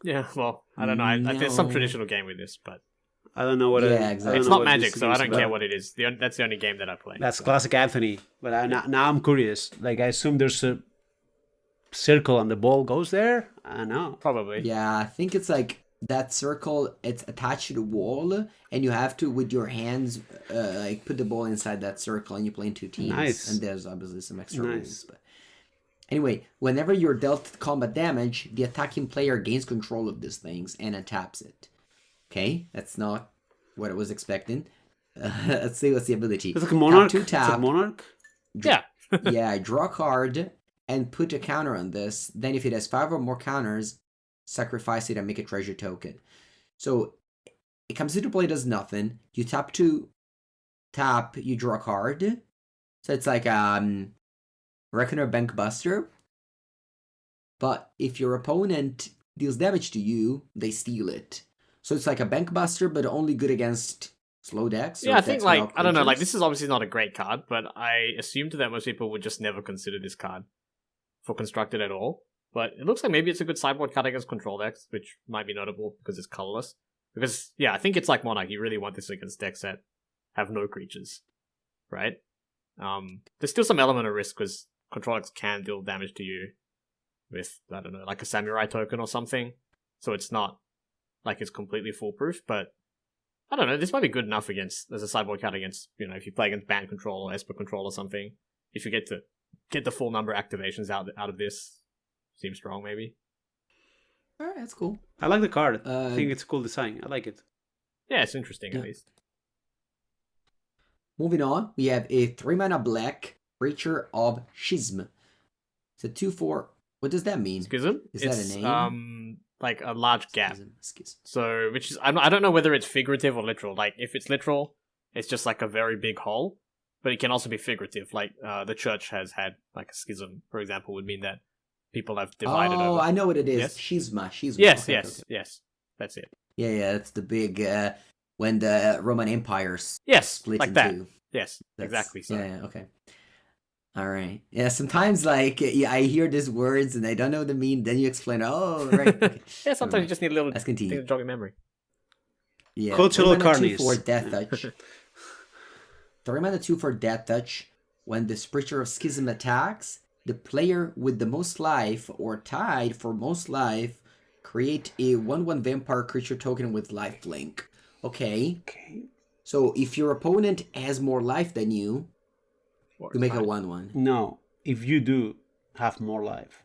Yeah, well, I don't know. I think there's some traditional game with this, but I don't know what. Exactly. It's not Magic, so I don't care what it is. That's the only game that I play. That's classic Anthony. But now I'm curious. Like I assume there's a circle and the ball goes there. I don't know. Probably. Yeah, I think it's like that circle. It's attached to the wall, and you have to, with your hands, like put the ball inside that circle, and you play in 2 teams. Nice. And there's obviously some extra rules, but. Anyway, whenever you're dealt combat damage, the attacking player gains control of these things and untaps it. Okay, that's not what I was expecting. Let's see what's the ability. It's like a monarch. Tap to tap. It's a monarch. Yeah. Draw a card and put a counter on this. Then if it has 5 or more counters, sacrifice it and make a treasure token. So it comes into play, does nothing. You tap to tap, you draw a card. So it's like Reckoner Bankbuster. But if your opponent deals damage to you, they steal it. So it's like a Bankbuster, but only good against slow decks. Yeah, I think I don't know, like this is obviously not a great card, but I assumed that most people would just never consider this card for constructed at all. But it looks like maybe it's a good sideboard card against control decks, which might be notable because it's colorless. Because I think it's like Monarch. You really want this against decks that have no creatures, right? There's still some element of risk because controllers can deal damage to you with, I don't know, like a samurai token or something. So it's not like it's completely foolproof, but I don't know, this might be good enough against, as a sideboard card against, if you play against band control or Esper control or something. If you get the full number of activations out of this, seems strong maybe. Alright, that's cool. I like the card. I think it's a cool design. I like it. Yeah, it's interesting at least. Moving on, we have a 3-mana black Creature of Schism. It's a 2/4. What does that mean? Schism? Is that a name? Like a large gap. Schism. So, which is, I don't know whether it's figurative or literal. Like, if it's literal, it's just like a very big hole. But it can also be figurative. Like, the church has had, like, a schism, for example, would mean that people have divided over. Oh, I know what it is. Yes? Schisma. Yes, okay, yes, okay. yes. That's it. Yeah, that's the big, when the Roman Empire Yes, split like into... that. Yes, exactly so. Yeah, okay. Alright. Yeah, sometimes, like, I hear these words and I don't know what they mean, then you explain, oh, right. Okay. Yeah, sometimes you just need a little Let's thing continue. to jog your memory. Yeah. Cultural 3 mana 2 carnies. for Death Touch. 3 mana 2 for Death Touch. When the Preacher of Schism attacks, the player with the most life or tied for most life create a 1/1 vampire creature token with lifelink. Okay. So if your opponent has more life than you make a 1/1. No, if you do have more life.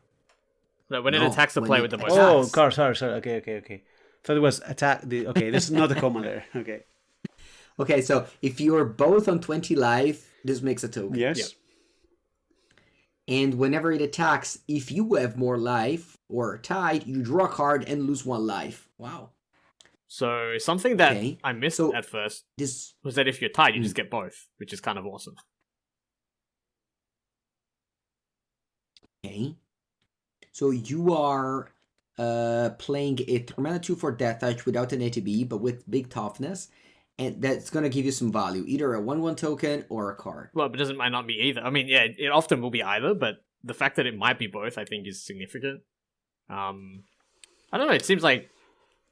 No, when it No, attacks the when player it with the most attacks. Oh, sorry. Okay. Thought it was attack. Okay, this is not the common there. Okay. Okay, so if you're both on 20 life, this makes a token. Yes. Yep. And whenever it attacks, if you have more life or tied, you draw a card and lose 1 life. Wow. So something that Okay. I missed So at first this was that if you're tied, you just get both, which is kind of awesome. okay. So you are playing a 3 mana 2 for Death Touch without an ATB, but with big toughness, and that's gonna give you some value, either a 1/1 token or a card. Well, but might not be either. I mean, yeah, it often will be either, but the fact that it might be both, I think, is significant. I don't know. It seems like,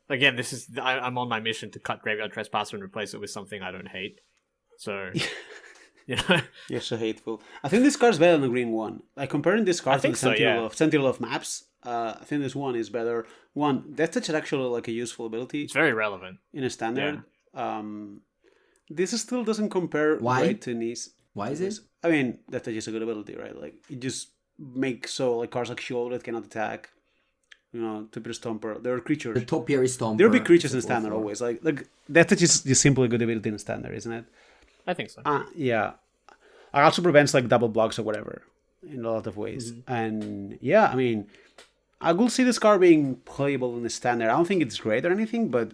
again, this is I'm on my mission to cut Graveyard Trespasser and replace it with something I don't hate. So, You're so hateful. I think this card's better than the green one. Like comparing this card to the Sentinel of Maps, I think this one is better. One, Death Touch is actually like a useful ability. It's very relevant in a standard. This still doesn't compare right to Nice. Why is it? I mean, Death Touch is a good ability, right? Like it just makes so like cards like Shielded cannot attack. Topiary Stomper. There are creatures. The Topiary Stomper. There will be creatures in standard always. Like Death Touch is just simply a good ability in standard, isn't it? I think so. Yeah. It also prevents like double blocks or whatever in a lot of ways. Mm-hmm. And yeah, I mean, I will see this card being playable in the standard. I don't think it's great or anything, but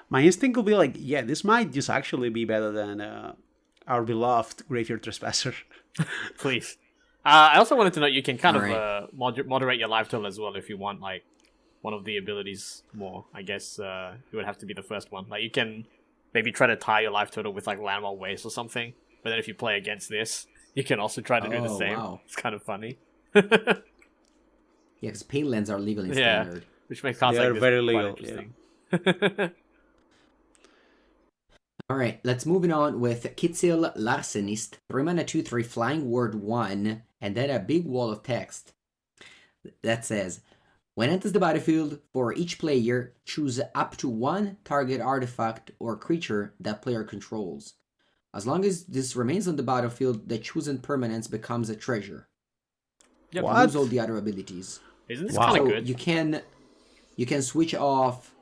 my instinct will be like, yeah, this might just actually be better than our beloved Graveyard Trespasser. Please. I also wanted to note you can kind of moderate your life total as well if you want, like, one of the abilities more. I guess it would have to be the first one. Like, you can maybe try to tie your life total with, like, Landmark Waste or something. But then if you play against this, you can also try to do the same. Wow. It's kind of funny. Yeah, because Painlands are legal in standard. Which makes cards like this very legal. Interesting. Yeah. Alright, let's move on with Kitsil Larsenist. 3 mana 2/3 flying word 1, and then a big wall of text that says, when enters the battlefield, for each player, choose up to 1 target artifact or creature that player controls. As long as this remains on the battlefield, the chosen permanence becomes a treasure. Yep. You lose all the other abilities. Isn't this kind of good? You can switch off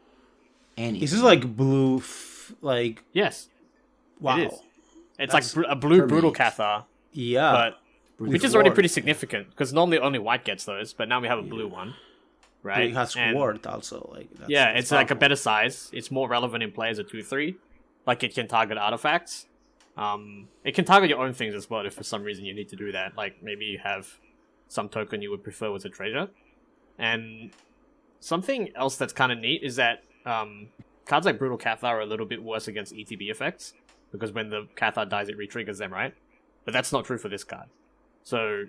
anything. Is this like blue? Like yes. Wow. It is. It's like a blue Brutal Cathar. Yeah. But which is already pretty significant because normally only white gets those, but now we have a blue one. Right? It has ward also. Like it's like a better size. It's more relevant in play as a 2/3. Like it can target artifacts. It can target your own things as well if for some reason you need to do that. Like maybe you have some token you would prefer was a treasure. And something else that's kind of neat is that cards like Brutal Cathar are a little bit worse against ETB effects because when the Cathar dies it re-triggers them, right? But that's not true for this card. So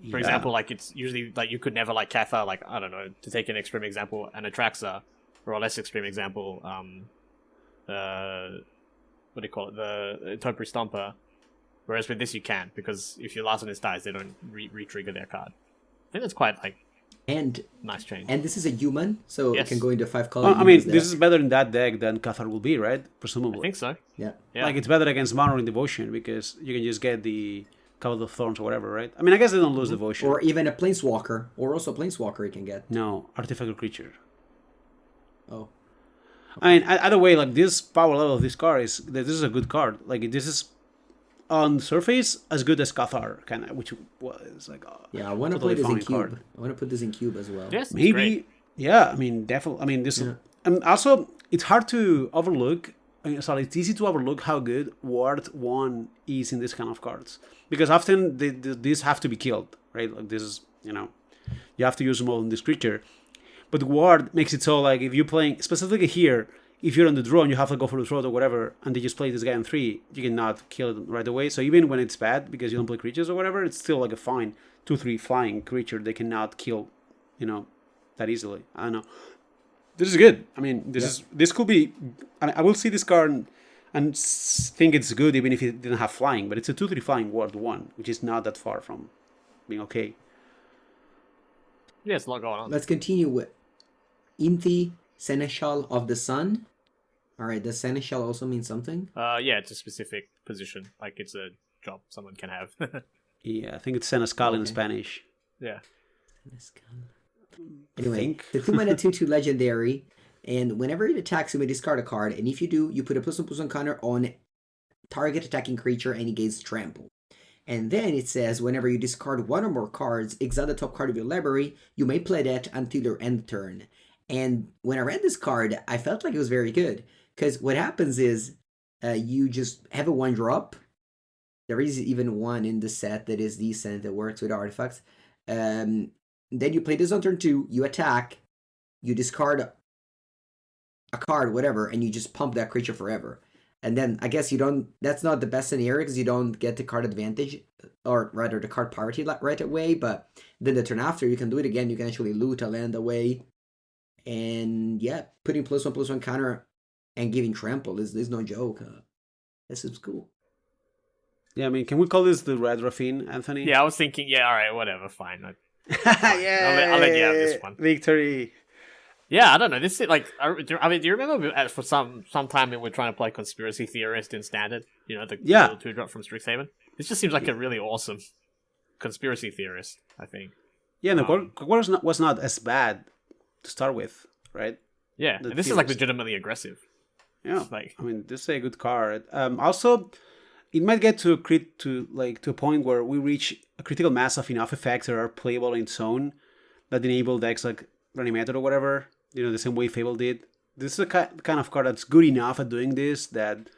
for example, like it's usually like you could never like Cathar, like I don't know, to take an extreme example, an Atraxa, or a less extreme example, what do you call it? The Topiary Stomper, Whereas with this you can't, because if your last one dies, they don't re-trigger their card. I think that's quite like And nice change. and this is a human, so Yes. it can go into 5-color. Well, I mean, humans this deck. is better in that deck than Cathar will be, right? Presumably. I think so. Yeah. Yeah. Like, it's better against Mono in Devotion because you can just get the Couple of Thorns or whatever, right? I mean, I guess they don't lose Devotion. Or even a Planeswalker, or also a Planeswalker you can get. No, Artifact or Creature. Oh. I mean, either way, like, this power level of this card this is a good card. Like, this is on surface as good as Cathar, kind of, which was like Yeah, I want to totally play this in fine cube. card. I want to put this in cube as well. Yes, it's Maybe, great. yeah. I mean, definitely. I mean, this. Yeah. And also, it's hard to overlook. I mean, sorry, it's easy to overlook how good Ward 1 is in this kind of cards because often these have to be killed, right? Like, this is, you have to use them all on this creature. But Ward makes it so, like, if you're playing specifically here, if you're on the draw and you have to go for the throat or whatever, and they just play this guy on 3, you cannot kill it right away. So even when it's bad because you don't play creatures or whatever, it's still like a fine 2/3 flying creature they cannot kill, that easily. I don't know. This is good. I mean, this could be. I will see this card and think it's good even if it didn't have flying, but it's a 2/3 flying Ward 1, which is not that far from being okay. Yeah, it's a lot going on. Let's continue with Inti, Seneschal of the Sun. Alright, does Seneschal also mean something? Yeah, it's a specific position. Like, it's a job someone can have. Yeah, I think it's Senescal in Okay. Spanish. Yeah. Anyway, think. the 2-mana 2/2 legendary, and whenever it attacks, you may discard a card, and if you do, you put a +1/+1 counter on target attacking creature and it gains trample. And then it says, whenever you discard one or more cards, exile the top card of your library, you may play that until your end turn. And when I read this card, I felt like it was very good, because what happens is you just have a 1-drop. There is even one in the set that is decent, that works with artifacts. Then you play this on turn 2, you attack, you discard a card, whatever, and you just pump that creature forever. And then I guess you don't, that's not the best scenario because you don't get the card advantage, or rather the card parity right away, but then the turn after you can do it again, you can actually loot a land away. And yeah, putting +1/+1 counter and giving trample is no joke. This is cool. Yeah, I mean, can we call this the Red Raffine, Anthony? Yeah, I was thinking, yeah, alright, whatever, fine. Yeah, I'll let you have this one. Victory. Yeah, I don't know. This is like, do you remember for some time we were trying to play Conspiracy Theorist in Standard? The little 2-drop from Strixhaven? This just seems like a really awesome Conspiracy Theorist, I think. Yeah, the Quirk was not as bad to start with, right? Yeah, and this is like legitimately aggressive. Yeah, Like, I mean, this is a good card. Also, it might get to a point where we reach a critical mass of enough effects that are playable in its own that enable decks like Reanimator or whatever. The same way Fable did. This is a kind of card that's good enough at doing this that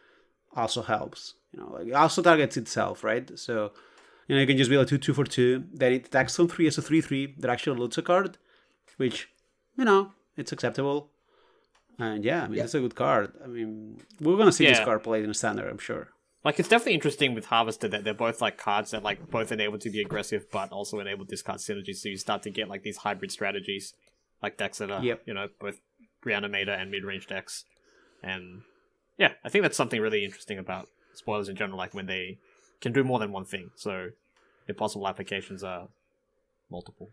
also helps. Like, it also targets itself, right? So, you can just build a 2/2 for 2. Then it attacks on 3 as a 3/3 that actually loots a card, which, it's acceptable. And yeah, I mean, it's a good card. I mean, we're gonna see this card played in a Standard, I'm sure. Like, it's definitely interesting with Harvester that they're both like cards that like both enable to be aggressive but also enable discard synergy. So you start to get like these hybrid strategies, like decks that are both Reanimator and mid-range decks. And yeah, I think that's something really interesting about spoilers in general, like when they can do more than one thing. So the possible applications are multiple.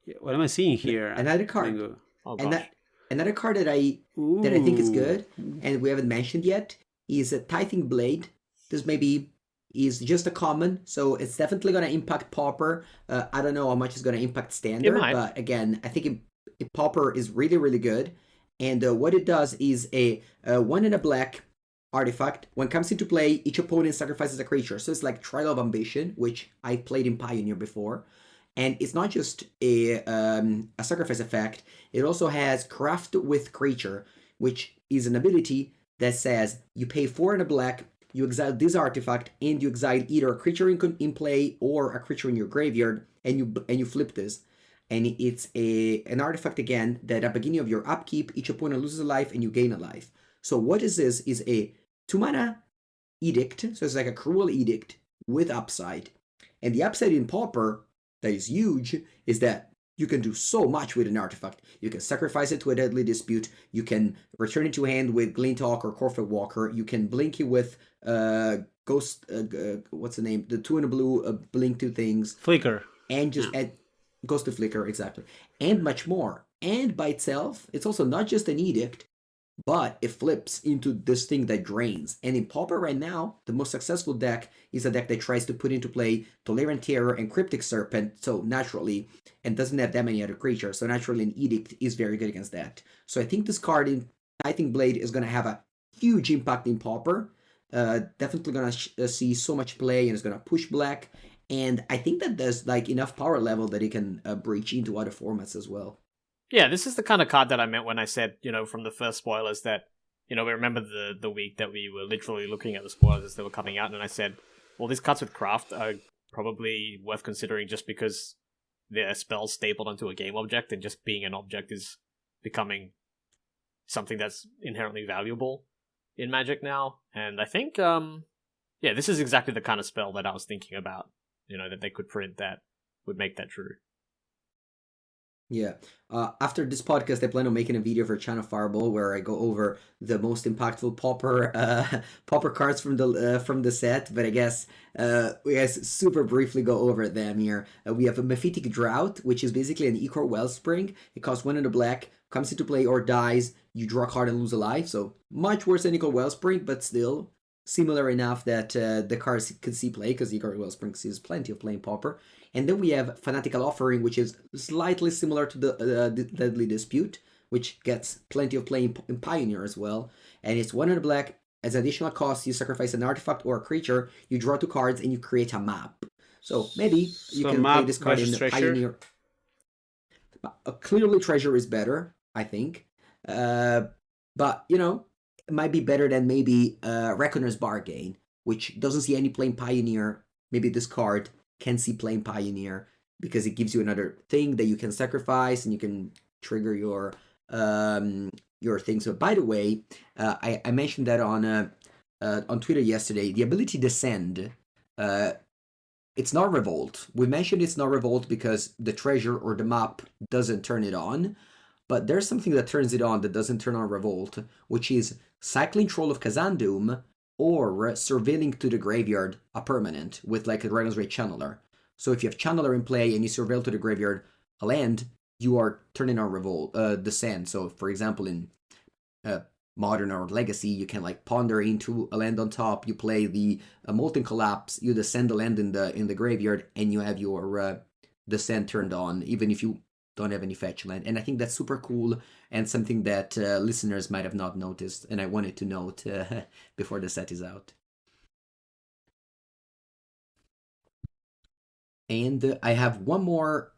Yeah, what am I seeing here? Another card. Mango? Oh And gosh. another card that I think is good, and we haven't mentioned yet, is a Tithing Blade. This maybe is just a common, so it's definitely going to impact Pauper. I don't know how much it's going to impact Standard, but again, I think Pauper is really, really good. And what it does is a 1 and a black artifact. When it comes into play, each opponent sacrifices a creature. So it's like Trial of Ambition, which I played in Pioneer before. And it's not just a sacrifice effect. It also has Craft with Creature, which is an ability that says you pay 4 and a black, you exile this artifact, and you exile either a creature in play or a creature in your graveyard, and you flip this. And it's an artifact, again, that at the beginning of your upkeep, each opponent loses a life and you gain a life. So what is this? Is a 2-mana edict, so it's like a cruel edict with upside. And the upside in Pauper that is huge is that you can do so much with an artifact. You can sacrifice it to a deadly dispute. You can return it to hand with Glintalk or Corfit Walker. You can blink it with Ghost. What's the name? The 2 in a blue blink 2 things. Flicker. And just add Ghost of Flicker, exactly. And much more. And by itself, it's also not just an edict, but it flips into this thing that drains. And in Pauper right now, the most successful deck is a deck that tries to put into play Tolerant Terror and Cryptic Serpent, so naturally, and doesn't have that many other creatures, so naturally an Edict is very good against that. So I think this card in Lightning Blade is going to have a huge impact in Pauper. Definitely going to see so much play, and it's going to push black. And I think that there's like enough power level that it can breach into other formats as well. Yeah, this is the kind of card that I meant when I said, from the first spoilers that, we remember the week that we were literally looking at the spoilers as they were coming out, and I said, well, these cards with craft are probably worth considering just because they're spells stapled onto a game object, and just being an object is becoming something that's inherently valuable in Magic now. And I think, this is exactly the kind of spell that I was thinking about, that they could print that would make that true. Yeah. After this podcast, I plan on making a video for China Fireball where I go over the most impactful Pauper cards from the set. But I guess we guys super briefly go over them here. We have a Mephitic Drought, which is basically an Ichor Wellspring. It costs 1 in the black, comes into play or dies. You draw a card and lose a life. So much worse than Ichor Wellspring, but still similar enough that the cards could see play, because Ichor Wellspring sees plenty of play in Pauper. And then we have Fanatical Offering, which is slightly similar to the Deadly Dispute, which gets plenty of play in Pioneer as well. And it's 1 in the black. As additional cost, you sacrifice an artifact or a creature, you draw 2 cards, and you create a map. So maybe you can play this card in the Pioneer. Clearly Treasure is better, I think. But, it might be better than maybe Reckoner's Bargain, which doesn't see any play in Pioneer. Maybe this card can see play in Pioneer because it gives you another thing that you can sacrifice and you can trigger your thing. So by the way, I mentioned that on Twitter yesterday. The ability Descend, it's not Revolt. We mentioned it's not Revolt because the treasure or the map doesn't turn it on. But there's something that turns it on that doesn't turn on Revolt, which is Cycling Troll of Kazandum or Surveilling to the Graveyard, a permanent, with like a Dragon's Rage Channeler. So if you have Channeler in play and you surveil to the graveyard a land, you are turning on Revolt, Descend. So for example, in Modern or Legacy, you can like ponder into a land on top, you play the Molten Collapse, you descend the land in the graveyard, and you have your Descend turned on, even if you don't have any fetch land. And I think that's super cool and something that listeners might have not noticed, and I wanted to note before the set is out. And I have one more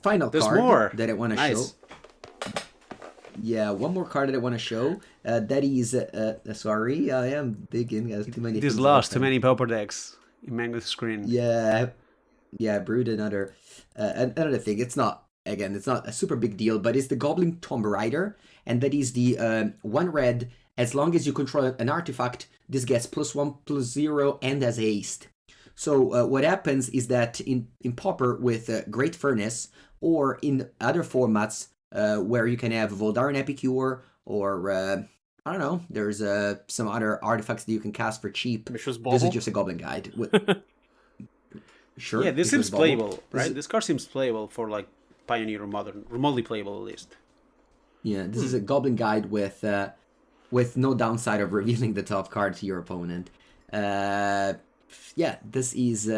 final card that I want to show. Yeah, one more card that I want to show. That is, sorry, I am digging. Too many. This lost too many Pauper decks in Mango's screen. Yeah, brewed another thing. It's not a super big deal, but it's the Goblin Tomb Rider, and that is the 1 red. As long as you control an artifact, this gets +1/+0 and has haste. So what happens is that in Pauper with Great Furnace, or in other formats where you can have Voldaren Epicure, or I don't know, there's some other artifacts that you can cast for cheap. This is just a Goblin Guide. Sure. Yeah, this seems playable, right? This card seems playable for like Pioneer or Modern, remotely playable at least. Yeah, this is a Goblin Guide with no downside of revealing the top card to your opponent. Yeah, this is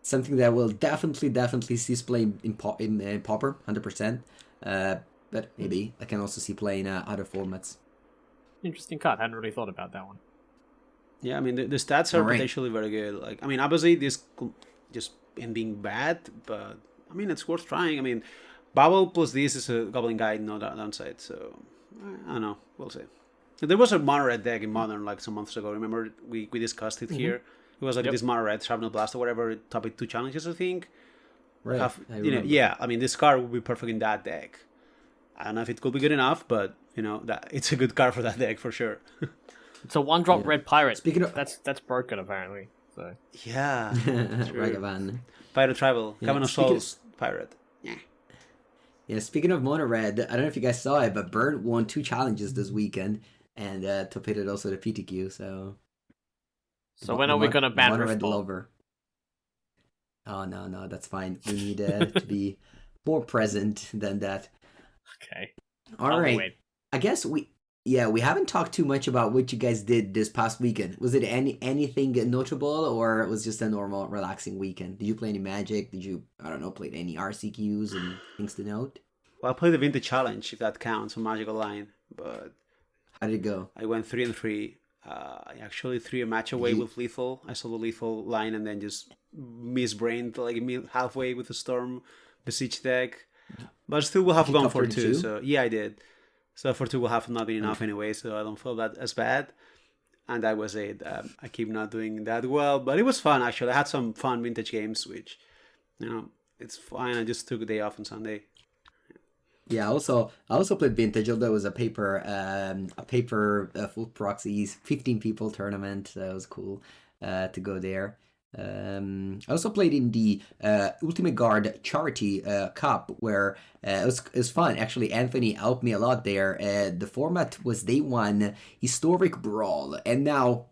something that will definitely see play in Pauper, 100%. But maybe I can also see play in other formats. Interesting card. I hadn't really thought about that one. Yeah, I mean the stats are potentially very good. Like, I mean, obviously this just in being bad, but I mean it's worth trying. I mean, Bubble plus this is a Goblin Guide, no downside. So I don't know. We'll see. There was a mono red deck in Modern like some months ago. Remember we discussed it here. It was like this mono red Shrapnel Blast or whatever. Topic 2 challenges, I think. Right. Yeah. I mean, this card would be perfect in that deck. I don't know if it could be good enough, but that it's a good card for that deck for sure. It's a 1-drop red pirate. Speaking of that's broken apparently. So yeah, Ragavan. Pirate Tribal, Cavern of Souls pirate. Yeah, speaking of Mono Red, I don't know if you guys saw it, but Burn won 2 challenges this weekend, and torpedoed also the PTQ. So when are we gonna the ban Mono Red Riftball? lover. Oh no, that's fine. We need to be more present than that. Okay. All I'll right. wait. I guess we haven't talked too much about what you guys did this past weekend. Was it anything notable, or it was just a normal relaxing weekend? Did you play any Magic? Did you, I don't know, play any RCQs and things to note? Well, I played the Vintage Challenge, if that counts, on Magic Online, but How did it go? I went 3-3. I actually threw a match away with Lethal. I saw the Lethal line and then just misbrained like halfway with the Storm Besiege deck. But still will have Did you gone top for 2, 32? so yeah, I did. So for 2 will have not been enough anyway, so I don't feel that as bad. And that was it. I keep not doing that well, but it was fun actually. I had some fun vintage games, which, it's fine. I just took a day off on Sunday. Yeah, I also played Vintage, although it was a paper full proxies 15 people tournament. So it was cool to go there. I also played in the Ultimate Guard Charity Cup, where it was fun. Actually, Anthony helped me a lot there. The format was day 1 Historic Brawl, and now,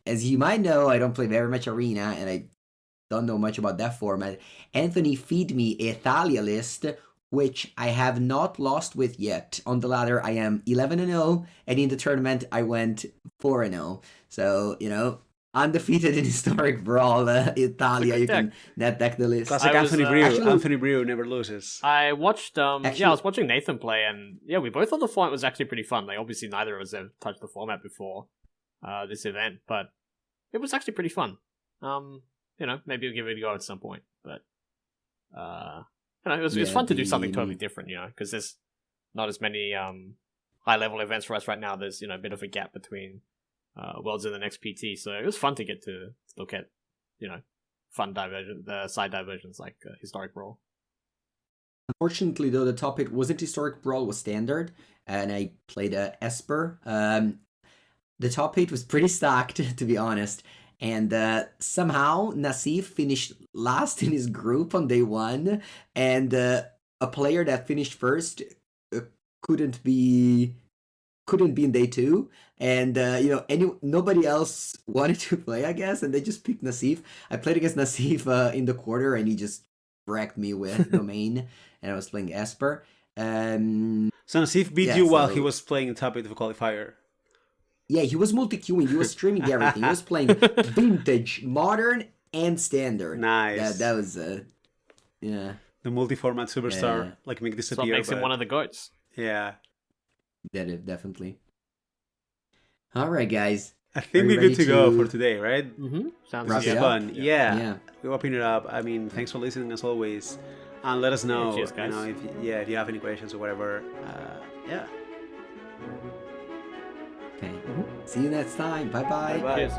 as you might know, I don't play very much Arena, and I don't know much about that format. Anthony feed me a Thalia list, which I have not lost with yet. On the ladder, I am 11-0, and in the tournament, I went 4-0. So, undefeated in Historic Brawl, Italia, you can net deck the list. Classic Anthony Brew. Anthony Brew never loses. I watched, I was watching Nathan play, and yeah, we both thought the format was actually pretty fun. Like, obviously, neither of us have touched the format before this event, but it was actually pretty fun. Maybe we'll give it a go at some point, but it was fun to do something totally different, because there's not as many high level events for us right now. There's a bit of a gap between Worlds and the next PT, so it was fun to get to look at fun side diversions like Historic Brawl. Unfortunately, though, the top 8 wasn't Historic Brawl, was Standard, and I played Esper. The top 8 was pretty stacked, to be honest. And somehow Nassif finished last in his group on day 1, and a player that finished first couldn't be in day 2, and nobody else wanted to play, I guess, and they just picked Nassif. I played against Nassif in the quarter, and he just wrecked me with Domain, and I was playing Esper. So Nassif beat you while he was playing in top 8 of the qualifier. Yeah, he was multi-queuing. He was streaming everything. He was playing Vintage, Modern, and Standard. Nice. That was, yeah. The multi-format superstar, like make disappear. So it makes him one of the goats. Yeah. Definitely. All right, guys. I think we're good to go for today, right? Mm-hmm. Sounds fun. Yeah. We're wrapping it up. I mean, thanks for listening as always, and let us know. Cheers, guys. If you have any questions or whatever. Yeah. Okay. See you next time. Bye-bye. Bye-bye. Cheers.